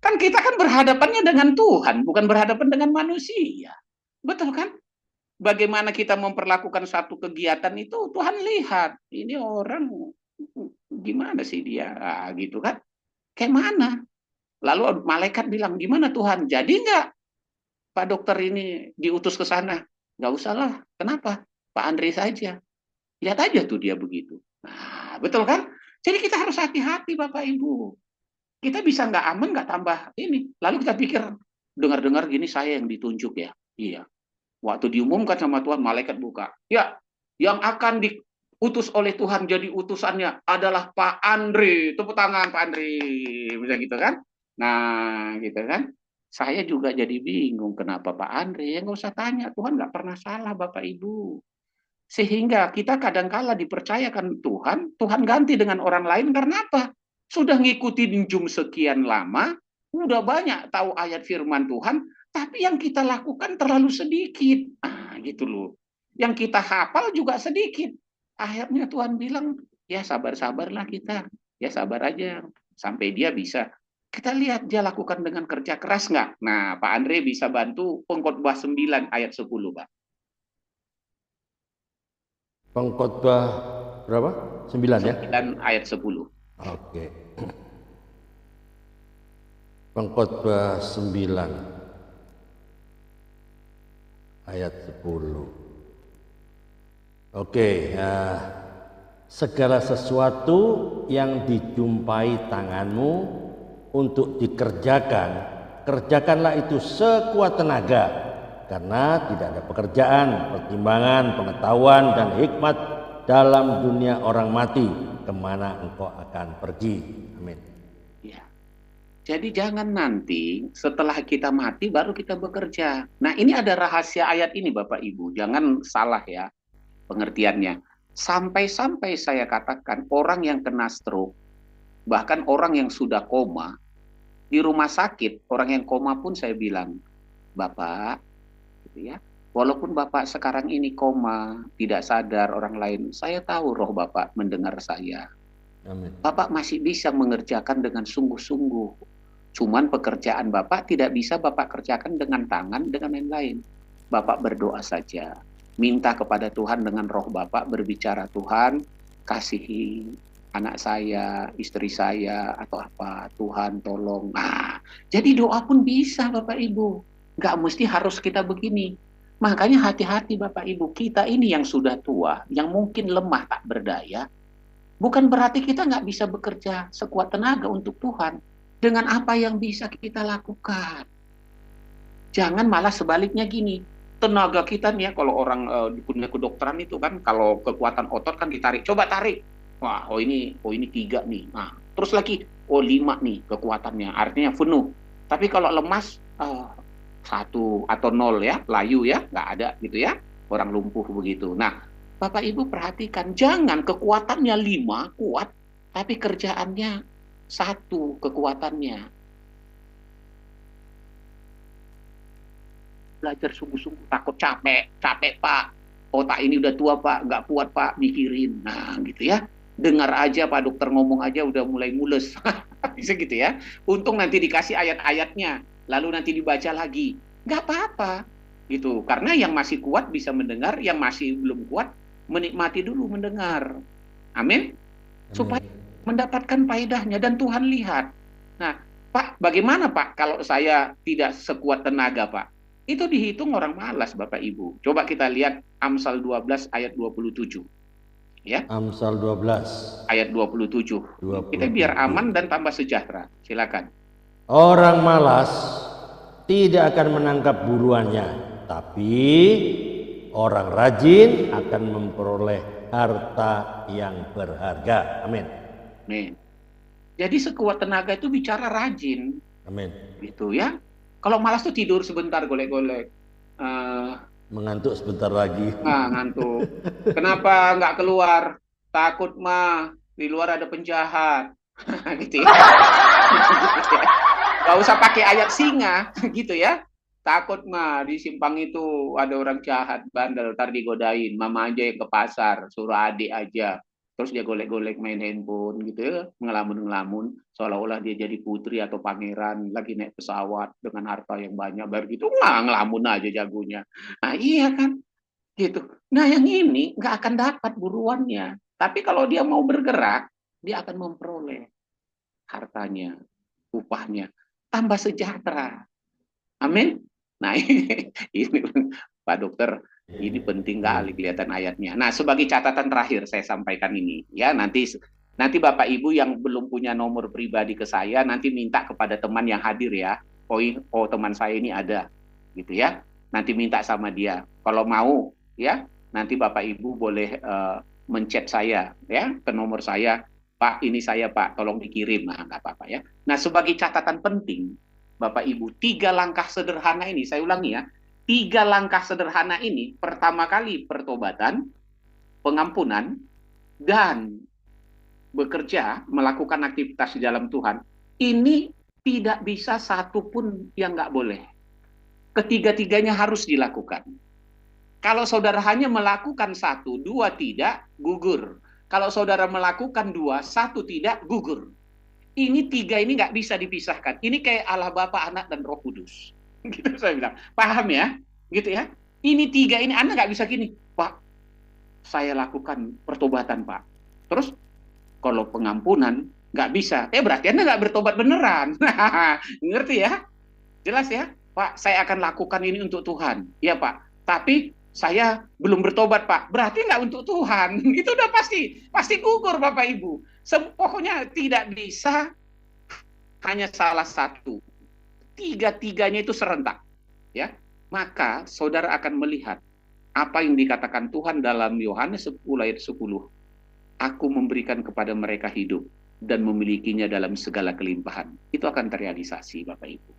Kan kita kan berhadapannya dengan Tuhan, bukan berhadapan dengan manusia. Betul kan? Bagaimana kita memperlakukan satu kegiatan itu Tuhan lihat. Ini orang gimana sih dia? Gitu kan? Kayak mana? Lalu malaikat bilang, gimana Tuhan? Jadi nggak Pak dokter ini diutus ke sana? Nggak usah lah. Kenapa? Pak Andre saja. Lihat aja tuh dia begitu. Nah, betul kan? Jadi kita harus hati-hati Bapak Ibu. Kita bisa nggak aman, nggak tambah ini. Lalu kita pikir, dengar-dengar gini saya yang ditunjuk ya. Iya. Waktu diumumkan sama Tuhan, malaikat buka. Ya, yang akan diutus oleh Tuhan jadi utusannya adalah Pak Andre. Tepuk tangan Pak Andre. Bisa gitu kan? Nah, gitu kan? Saya juga jadi bingung kenapa Pak Andre. Ya nggak usah tanya, Tuhan nggak pernah salah Bapak Ibu. Sehingga kita kadangkala dipercayakan Tuhan, Tuhan ganti dengan orang lain karena apa? Sudah ngikutin Jum sekian lama, udah banyak tahu ayat firman Tuhan, tapi yang kita lakukan terlalu sedikit. Gitu loh. Yang kita hafal juga sedikit. Akhirnya Tuhan bilang, ya sabar-sabarlah kita. Ya sabar aja. Sampai dia bisa. Kita lihat dia lakukan dengan kerja keras nggak? Nah, Pak Andre bisa bantu Pengkhotbah 9 ayat 10, Pak. Pengkhotbah berapa? 9 ya? 9 ayat 10. Oke. Pengkhotbah 9 ayat 10. Oke, segala sesuatu yang dijumpai tanganmu untuk dikerjakan, kerjakanlah itu sekuat tenaga, karena tidak ada pekerjaan, pertimbangan, pengetahuan, dan hikmat dalam dunia orang mati, kemana engkau akan pergi. Amin. Ya. Jadi jangan nanti setelah kita mati baru kita bekerja. Nah ini ada rahasia ayat ini Bapak Ibu, jangan salah ya pengertiannya. Sampai-sampai saya katakan orang yang kena stroke, bahkan orang yang sudah koma, di rumah sakit, orang yang koma pun saya bilang, Bapak, gitu ya, walaupun Bapak sekarang ini koma, tidak sadar orang lain, saya tahu roh Bapak mendengar saya. Amin. Bapak masih bisa mengerjakan dengan sungguh-sungguh. Cuman pekerjaan Bapak tidak bisa Bapak kerjakan dengan tangan, dengan lain-lain. Bapak berdoa saja. Minta kepada Tuhan dengan roh Bapak, berbicara, Tuhan, kasihi anak saya, istri saya, atau apa. Tuhan tolong. Nah, jadi doa pun bisa Bapak Ibu. Nggak mesti harus kita begini. Makanya hati-hati Bapak Ibu. Kita ini yang sudah tua, yang mungkin lemah tak berdaya, bukan berarti kita nggak bisa bekerja sekuat tenaga untuk Tuhan dengan apa yang bisa kita lakukan. Jangan malah sebaliknya gini. Tenaga kita nih ya, kalau orang di dunia kedokteran itu kan, kalau kekuatan otot kan ditarik. Coba tarik. Wah, oh ini 3 nih. Nah, terus lagi, oh 5 nih kekuatannya. Artinya penuh. Tapi kalau lemas, 1 atau 0 ya, layu ya, nggak ada gitu ya. Orang lumpuh begitu. Nah, Bapak Ibu perhatikan, jangan kekuatannya 5 kuat, tapi kerjaannya 1 kekuatannya. Belajar sungguh-sungguh, takut capek Pak, otak ini udah tua Pak, nggak kuat Pak mikirin, nah gitu ya, dengar aja Pak dokter ngomong aja udah mulai mules, bisa gitu ya, untung nanti dikasih ayat-ayatnya, lalu nanti dibaca lagi, nggak apa-apa, gitu, karena yang masih kuat bisa mendengar, yang masih belum kuat menikmati dulu mendengar, amin, supaya Amin. mendapatkan faedahnya dan Tuhan lihat. Nah, Pak, bagaimana Pak kalau saya tidak sekuat tenaga Pak? Itu dihitung orang malas Bapak Ibu. Coba kita lihat Amsal 12 ayat 27. Ya, Amsal 12, ayat 27. Kita biar 27. aman dan tambah sejahtera. Silakan. Orang malas tidak akan menangkap buruannya, tapi orang rajin akan memperoleh harta yang berharga. Amin. Nih. Jadi sekuat tenaga itu bicara rajin, Amin. gitu ya. Kalau malas tuh tidur sebentar golek-golek. Uh, Mengantuk sebentar lagi. ngantuk. Kenapa nggak keluar? Takut mah di luar ada penjahat, gitu ya. Gak usah pakai ayat singa, gitu ya. Takut mah di simpang itu ada orang jahat, bandel, ntar digodain. Mama aja yang ke pasar, suruh adik aja. Terus dia golek-golek main handphone gitu ya, ngelamun-ngelamun. Seolah-olah dia jadi putri atau pangeran, lagi naik pesawat dengan harta yang banyak. Baru gitu, ngelamun aja jagonya. Nah iya kan, gitu. Nah yang ini nggak akan dapat buruannya. Tapi kalau dia mau bergerak, dia akan memperoleh hartanya, upahnya, tambah sejahtera. Amin. Nah, ini Pak Dokter, ini penting kali kelihatan ayatnya. Nah, sebagai catatan terakhir saya sampaikan ini, ya nanti nanti Bapak Ibu yang belum punya nomor pribadi ke saya, nanti minta kepada teman yang hadir ya. Oh teman saya ini ada, gitu ya. Nanti minta sama dia. Kalau mau, ya nanti Bapak Ibu boleh menchat saya, ya ke nomor saya. Pak, ini saya Pak, tolong dikirim. Nah, nggak apa-apa ya. Nah, sebagai catatan penting, Bapak Ibu, 3 langkah sederhana ini, saya ulangi ya, 3 langkah sederhana ini, pertama kali pertobatan, pengampunan, dan bekerja, melakukan aktivitas di dalam Tuhan, ini tidak bisa satupun yang nggak boleh. Ketiga-tiganya harus dilakukan. Kalau saudara hanya melakukan 1, 2 tidak, gugur. Kalau saudara melakukan 2, 1 tidak, gugur. Ini 3 ini nggak bisa dipisahkan. Ini kayak Allah Bapa, Anak, dan Roh Kudus. Gitu saya bilang. Paham ya? Gitu ya. Ini 3 ini, Anda nggak bisa gini. Pak, saya lakukan pertobatan, Pak. Terus, kalau pengampunan, nggak bisa. Berarti Anda nggak bertobat beneran. Ngerti ya? Jelas ya? Pak, saya akan lakukan ini untuk Tuhan. Ya, Pak. Tapi saya belum bertobat, Pak. Berarti nggak untuk Tuhan. Itu udah pasti gugur, Bapak Ibu. Pokoknya tidak bisa hanya salah satu. Tiga-tiganya itu serentak. Ya, maka saudara akan melihat apa yang dikatakan Tuhan dalam Yohanes 10 ayat 10. Aku memberikan kepada mereka hidup dan memilikinya dalam segala kelimpahan. Itu akan terrealisasi, Bapak Ibu.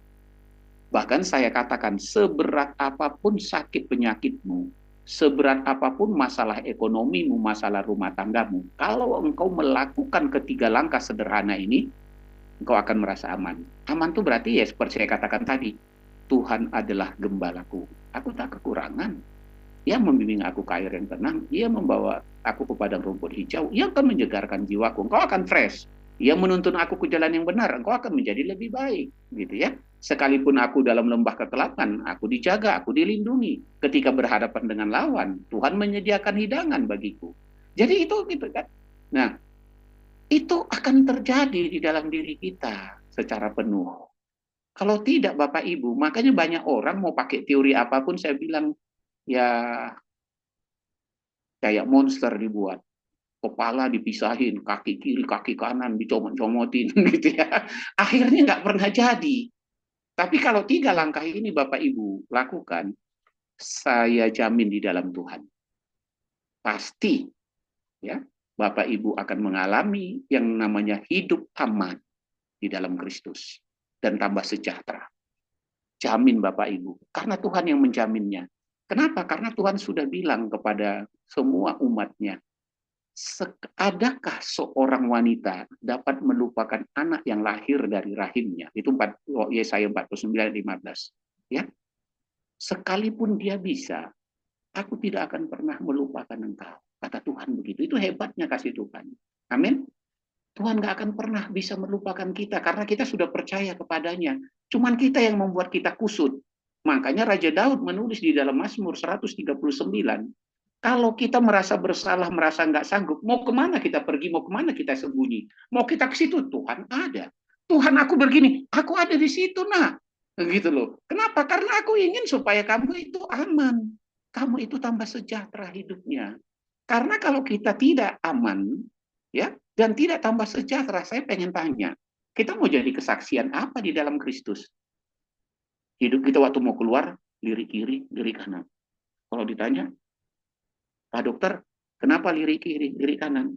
Bahkan saya katakan, seberat apapun sakit penyakitmu, seberat apapun masalah ekonomimu, masalah rumah tanggamu, kalau engkau melakukan 3 langkah sederhana ini, engkau akan merasa aman. Aman itu berarti ya seperti saya katakan tadi, Tuhan adalah gembalaku. Aku tak kekurangan. Ia membimbing aku ke air yang tenang. Ia membawa aku ke padang rumput hijau. Ia akan menyegarkan jiwaku. Engkau akan fresh. Ia menuntun aku ke jalan yang benar. Engkau akan menjadi lebih baik. Gitu ya. Sekalipun aku dalam lembah kegelapan, aku dijaga, aku dilindungi. Ketika berhadapan dengan lawan, Tuhan menyediakan hidangan bagiku. Jadi itu gitu kan. Nah, itu akan terjadi di dalam diri kita secara penuh. Kalau tidak Bapak Ibu, makanya banyak orang mau pakai teori apapun, saya bilang ya kayak monster dibuat. Kepala dipisahin, kaki kiri, kaki kanan dicomot-comotin gitu ya. Akhirnya nggak pernah jadi. Tapi kalau 3 langkah ini Bapak Ibu lakukan, saya jamin di dalam Tuhan. Pasti ya, Bapak Ibu akan mengalami yang namanya hidup aman di dalam Kristus dan tambah sejahtera. Jamin Bapak Ibu, karena Tuhan yang menjaminnya. Kenapa? Karena Tuhan sudah bilang kepada semua umatnya, adakah seorang wanita dapat melupakan anak yang lahir dari rahimnya? Itu Yesaya 49:15. Ya, sekalipun dia bisa, aku tidak akan pernah melupakan engkau. Kata Tuhan begitu. Itu hebatnya kasih Tuhan. Amin. Tuhan gak akan pernah bisa melupakan kita karena kita sudah percaya kepadanya. Cuman kita yang membuat kita kusut. Makanya Raja Daud menulis di dalam Mazmur 139, kalau kita merasa bersalah, merasa nggak sanggup, mau kemana kita pergi, mau kemana kita sembunyi, mau kita ke situ, Tuhan ada. Tuhan, aku begini, aku ada di situ, nah, gitu loh. Kenapa? Karena aku ingin supaya kamu itu aman, kamu itu tambah sejahtera hidupnya. Karena kalau kita tidak aman, ya, dan tidak tambah sejahtera, saya pengen tanya, kita mau jadi kesaksian apa di dalam Kristus? Hidup kita waktu mau keluar, lirik kiri, lirik kanan. Kalau ditanya, Pak dokter, kenapa lirik kiri, lirik kanan?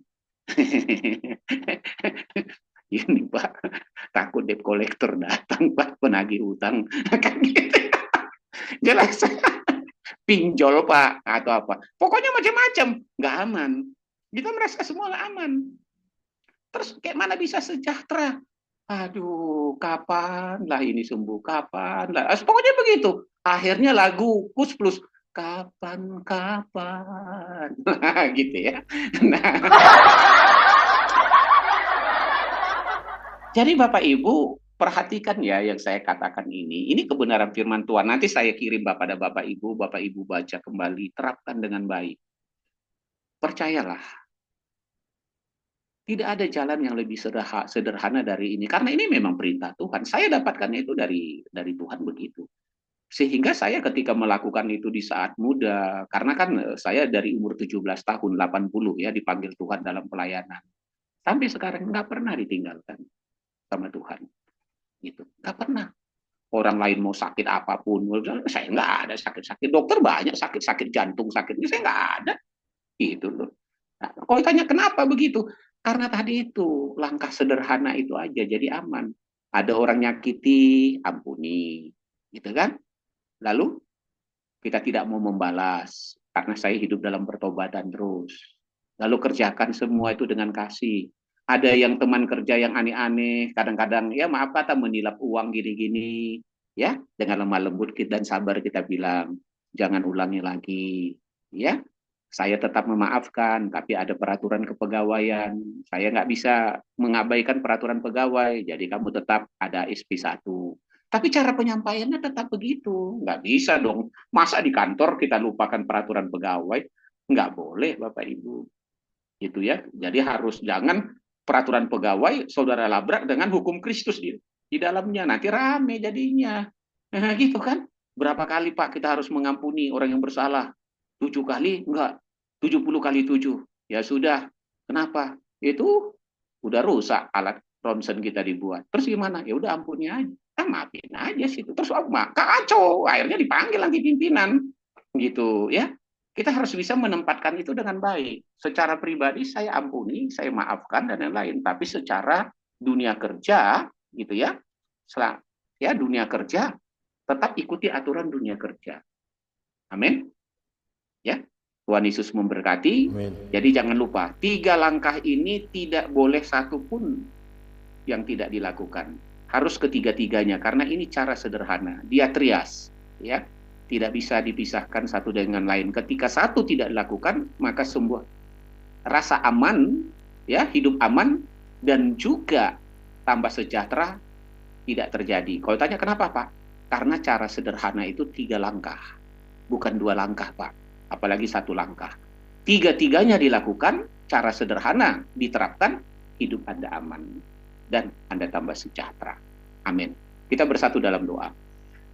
Ini Pak, takut debt collector datang, Pak, penagih utang. Kan gitu. Jelas, pinjol Pak, atau apa. Pokoknya macam-macam, nggak aman. Kita merasa semua nggak aman. Terus kayak mana bisa sejahtera? Aduh, kapan lah ini sembuh? Kapan lah? Pokoknya begitu. Akhirnya lagu Kus Plus. Kapan? Gitu ya. Nah, jadi Bapak Ibu, perhatikan ya yang saya katakan ini. Ini kebenaran firman Tuhan. Nanti saya kirim pada Bapak Ibu baca kembali, terapkan dengan baik. Percayalah, tidak ada jalan yang lebih sederhana dari ini. Karena ini memang perintah Tuhan. Saya dapatkannya itu dari Tuhan begitu. Sehingga saya ketika melakukan itu di saat muda, karena kan saya dari umur 17 tahun, 80 ya, dipanggil Tuhan dalam pelayanan. Sampai sekarang nggak pernah ditinggalkan sama Tuhan. Gitu. Nggak pernah. Orang lain mau sakit apapun, saya nggak ada sakit-sakit. Dokter banyak sakit-sakit jantung, sakitnya saya nggak ada. Gitu loh. Nah, kalau tanya kenapa begitu? Karena tadi itu langkah sederhana itu aja jadi aman. Ada orang nyakiti, ampuni, gitu kan? Lalu kita tidak mau membalas karena saya hidup dalam pertobatan terus. Lalu kerjakan semua itu dengan kasih. Ada yang teman kerja yang aneh-aneh, kadang-kadang ya maaf kata menilap uang gini-gini, ya dengan lemah lembut dan sabar kita bilang jangan ulangi lagi, ya. Saya tetap memaafkan, tapi ada peraturan kepegawaian. Saya nggak bisa mengabaikan peraturan pegawai, jadi kamu tetap ada SP1. Tapi cara penyampaiannya tetap begitu. Nggak bisa dong. Masa di kantor kita lupakan peraturan pegawai? Nggak boleh, Bapak Ibu. Gitu ya. Jadi harus jangan peraturan pegawai saudara labrak dengan hukum Kristus di dalamnya. Nanti rame jadinya. Nah, gitu kan. Berapa kali Pak kita harus mengampuni orang yang bersalah? 7 kali? Enggak. 70 kali 7. Ya sudah. Kenapa? Itu udah rusak alat ronsen kita dibuat. Terus gimana? Ya udah ampuni aja. Maafin aja sih. Terus kacau. Akhirnya dipanggil lagi pimpinan. Gitu ya. Kita harus bisa menempatkan itu dengan baik. Secara pribadi saya ampuni, saya maafkan dan lain-lain. Tapi secara dunia kerja, gitu ya, ya dunia kerja tetap ikuti aturan dunia kerja. Amin. Ya, Tuhan Yesus memberkati. Amin. Jadi jangan lupa 3 langkah ini tidak boleh satupun yang tidak dilakukan. Harus ketiga-tiganya karena ini cara sederhana. Dia trias, ya. Tidak bisa dipisahkan satu dengan lain. Ketika satu tidak dilakukan, maka sebuah rasa aman, ya, hidup aman dan juga tambah sejahtera tidak terjadi. Kalau tanya kenapa, Pak? Karena cara sederhana itu 3 langkah, bukan 2 langkah, Pak. Apalagi 1 langkah. 3-tiganya dilakukan, cara sederhana diterapkan, hidup Anda aman dan Anda tambah sejahtera. Amin. Kita bersatu dalam doa.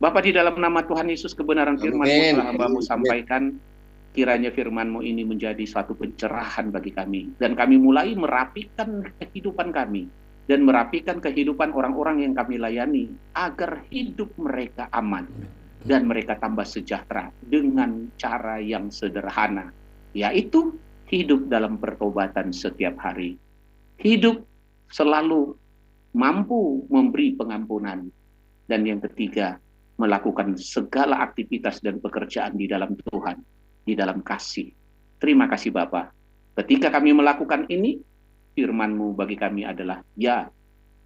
Bapa, di dalam nama Tuhan Yesus, kebenaran firman-Mu telah Hamba-Mu sampaikan, kiranya firman-Mu ini menjadi suatu pencerahan bagi kami, dan kami mulai merapikan kehidupan kami dan merapikan kehidupan orang-orang yang kami layani, agar hidup mereka aman dan mereka tambah sejahtera dengan cara yang sederhana, yaitu hidup dalam pertobatan setiap hari. Hidup selalu mampu memberi pengampunan. Dan yang ketiga, melakukan segala aktivitas dan pekerjaan di dalam Tuhan, di dalam kasih. Terima kasih Bapa. Ketika kami melakukan ini, firman-Mu bagi kami adalah ya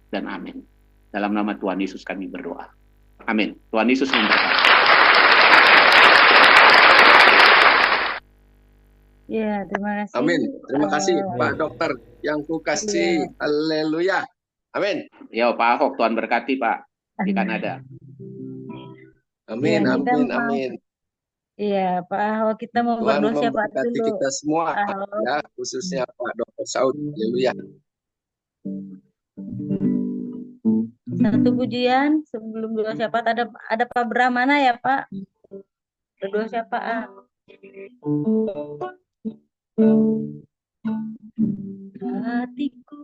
dan amin. Dalam nama Tuhan Yesus kami berdoa. Amin. Tuhan Yesus memberkati. Ya, terima kasih. Amin. Terima kasih Pak Dokter yang ku kasih. Haleluya. Amin. Ya Pak Ahok, Tuhan berkati Pak di Kanada. Amin, Ya, amin, amin. Iya, Pak Ahok, kita mau Tuhan berdoa syafaat memberkati dulu. kita semua, ya, khususnya Pak Dokter Saud. Haleluya. Satu pujian sebelum doa syafaat, ada Pak Brahmana ya Pak. Berdoa syafaat. Hatiku